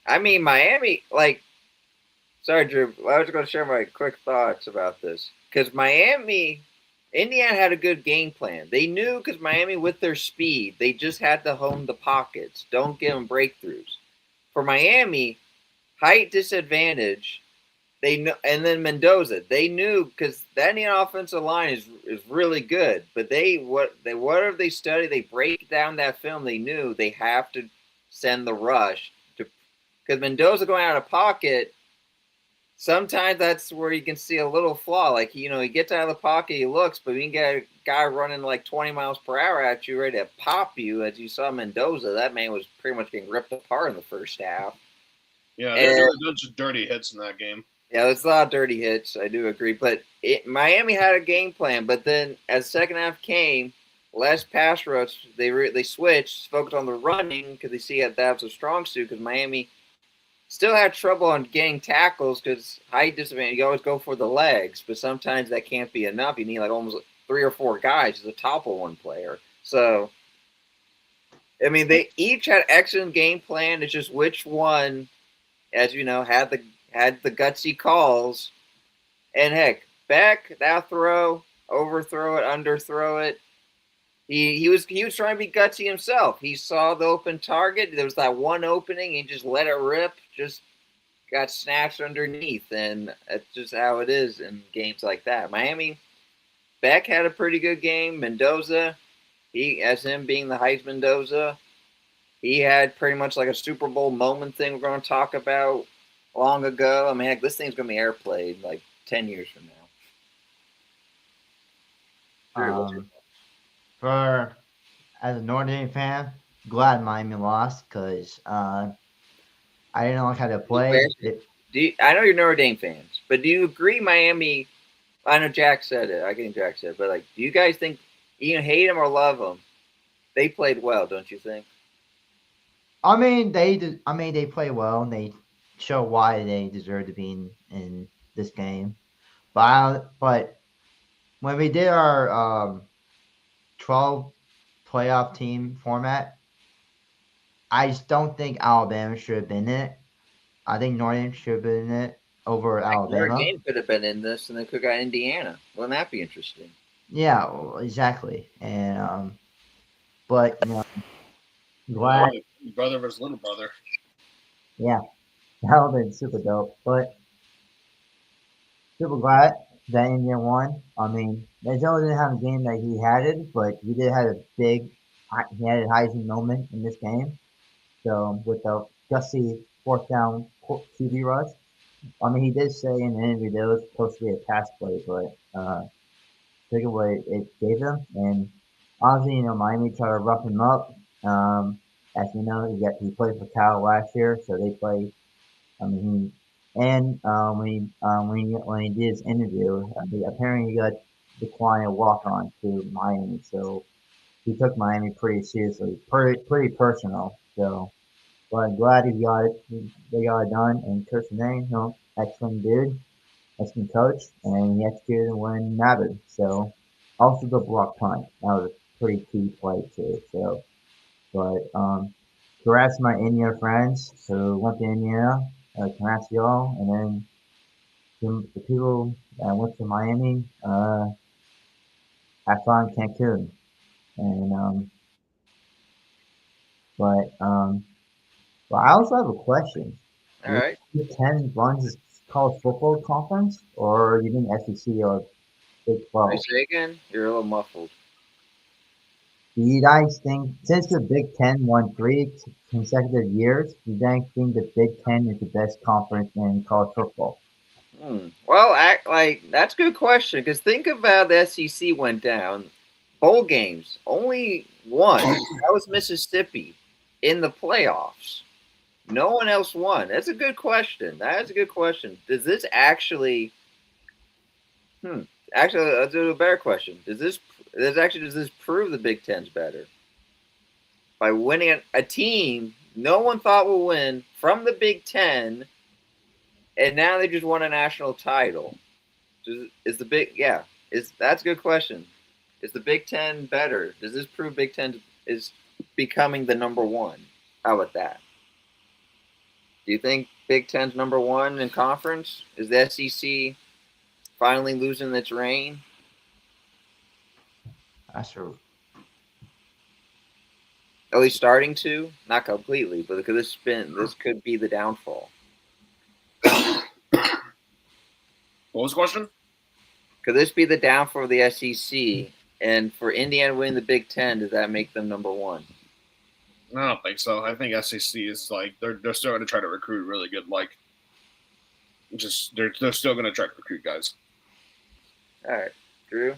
S1: I mean, Miami, sorry, Drew. I was going to share my quick thoughts about this because Indiana had a good game plan. They knew because Miami, with their speed, they just had to hone the pockets. Don't give them breakthroughs. For Miami, height disadvantage. They know, and then Mendoza. They knew because that Indiana offensive line is really good. But whatever they study, they break down that film. They knew they have to send the rush because Mendoza going out of pocket. Sometimes that's where you can see a little flaw. He gets out of the pocket, he looks, but you can get a guy running 20 miles per hour at you, ready to pop you. As you saw Mendoza, that man was pretty much getting ripped apart in the first half.
S2: Yeah, there's
S1: And
S2: a bunch of dirty hits in that game.
S1: yeah, there's a lot of dirty hits. I do agree, but Miami had a game plan. But then, as the second half came, less pass rush. They switched, focused on the running because they see that was a strong suit. Because Miami still had trouble on getting tackles because height disadvantage. You always go for the legs, but sometimes that can't be enough. You need like almost 3 or 4 guys to topple one player. So I mean, they each had excellent game plan. It's just which one, as you know, had the gutsy calls. And heck, Beck that throw, overthrow it, underthrow it. He was trying to be gutsy himself. He saw the open target. There was that one opening. He just let it rip. Just got snatched underneath, and that's just how it is in games like that. Miami, Beck had a pretty good game. Mendoza, as him being the Heisman Mendoza, he had pretty much like a Super Bowl moment thing we're going to talk about long ago. I mean, heck, this thing's going to be airplayed like 10 years from now.
S3: For as a Notre Dame fan, glad Miami lost because I didn't like how they played.
S1: I know you're Notre Dame fans, but do you agree Miami? I know Jack said it. I think Jack said it, but like, do you guys think you hate them or love them? They played well, don't you think?
S3: I mean, they play well and they show why they deserve to be in this game. But when we did our 12 playoff team format, I just don't think Alabama should have been in it. I think Notre Dame should have been in it over
S1: Notre
S3: Alabama.
S1: Dame could have been in this, and they could have got Indiana. Wouldn't that be interesting?
S3: Yeah, well, exactly. And but glad.
S2: Brother versus little brother.
S3: Yeah, that would have been super dope. But super glad that India won. I mean, Denzel didn't have a game that he had it, but he did have a he had a Heisman moment in this game. So with the gusty fourth down QB rush, I mean, he did say in the interview that it was supposed to be a pass play, but took away it gave him. And honestly, Miami tried to rough him up. As you know, he played for Cal last year, so they play. I mean, and when he did his interview, apparently he got declined a walk on to Miami, so he took Miami pretty seriously, pretty personal. So, but I'm glad they got it done. And Kirsten Dane, excellent dude, excellent coach, and he executed when mattered. So, also the block punt, that was a pretty key play too. So, but congrats to my Indiana friends who went to Indiana. Congrats to y'all, and then the people that went to Miami, have fun in Cancun. And but but I also have a question.
S1: All
S3: Do you
S1: right.
S3: think Big Ten runs this college football conference, or do you think SEC or Big
S1: I
S3: 12?
S1: say again, you're a little muffled.
S3: Do you guys think, since the Big Ten won 3 consecutive years, do you guys think the Big Ten is the best conference in college football?
S1: Well, that's a good question because think about the SEC went down. Bowl games, only one. That was Mississippi in the playoffs. No one else won. That's a good question. That is a good question. Does this actually? Hmm. Actually, let's do a better question. Does this prove the Big Ten's better by winning a team no one thought would win from the Big Ten, and now they just won a national title? Is the big yeah? Is That's a good question. Is the Big Ten better? Does this prove Big Ten is becoming the number one? How about that? Do you think Big Ten's number one in conference? Is the SEC finally losing its reign?
S3: That's true.
S1: At least starting to, not completely, but this could be the downfall.
S2: What was the question?
S1: Could this be the downfall of the SEC? And for Indiana winning the Big Ten, does that make them number one?
S2: I don't think so. I think SEC is like they're still going to try to recruit really good. Like, just they're still going to try to recruit guys.
S1: All right, Drew.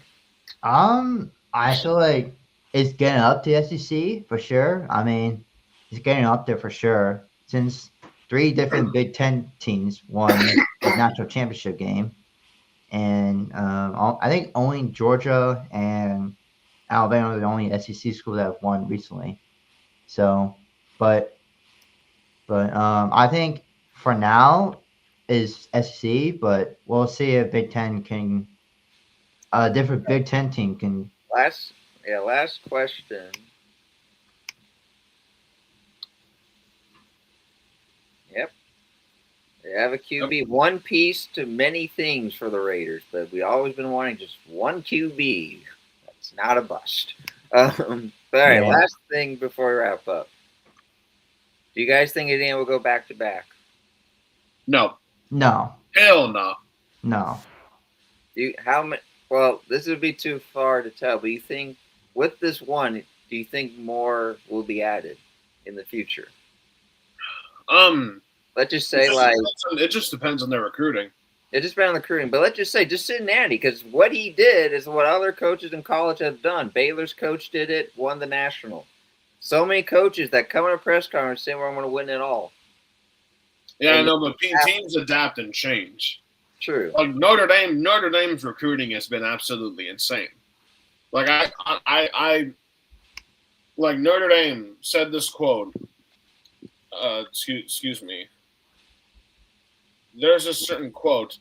S3: I feel like it's getting up to SEC for sure. I mean, it's getting up there for sure. Since 3 different Big Ten teams won the national championship game, and I think only Georgia and Alabama are the only SEC schools that have won recently. So, but I think for now is SEC, but we'll see if Big Ten can a different Big Ten team can.
S1: Last question. Yep. They have a QB. One piece to many things for the Raiders, but we always been wanting just one QB. That's not a bust. All right,
S3: Yeah.
S1: last thing before we wrap up. Do you guys think Indiana will go back to back?
S2: No.
S3: No.
S2: Hell no.
S3: No.
S1: Well, this would be too far to tell, but you think with this one, do you think more will be added in the future? Let's just say
S2: it just depends on their recruiting.
S1: It just depends on the recruiting, but let's just say just Cincinnati, because what he did is what other coaches in college have done. Baylor's coach did it, won the national. So many coaches that come in a press conference saying, "Well, I'm going to win it all."
S2: Yeah, I know, but teams adapt and change.
S1: True.
S2: Like Notre Dame's recruiting has been absolutely insane. Like I like Notre Dame said this quote. Excuse me. There's a certain quote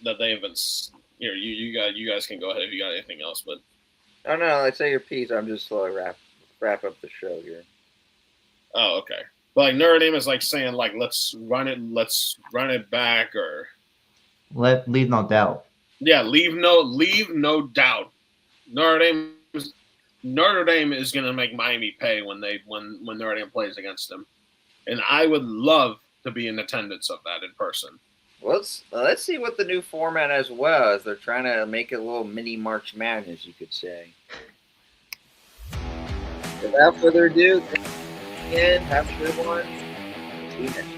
S2: that they have been. Here, you guys can go ahead if you got anything else, but.
S1: Oh no! Let's say your piece. I'm just slowly wrap up the show here.
S2: Oh, okay. But like Notre Dame is like saying like let's run it back or.
S3: Leave no doubt.
S2: Yeah, leave no doubt. Notre Dame is gonna make Miami pay when Notre Dame plays against them, and I would love to be in attendance of that in person.
S1: Let's see what the new format as well is. They're trying to make it a little mini March Madness, you could say. Without further ado, again, have a good one. See you next time.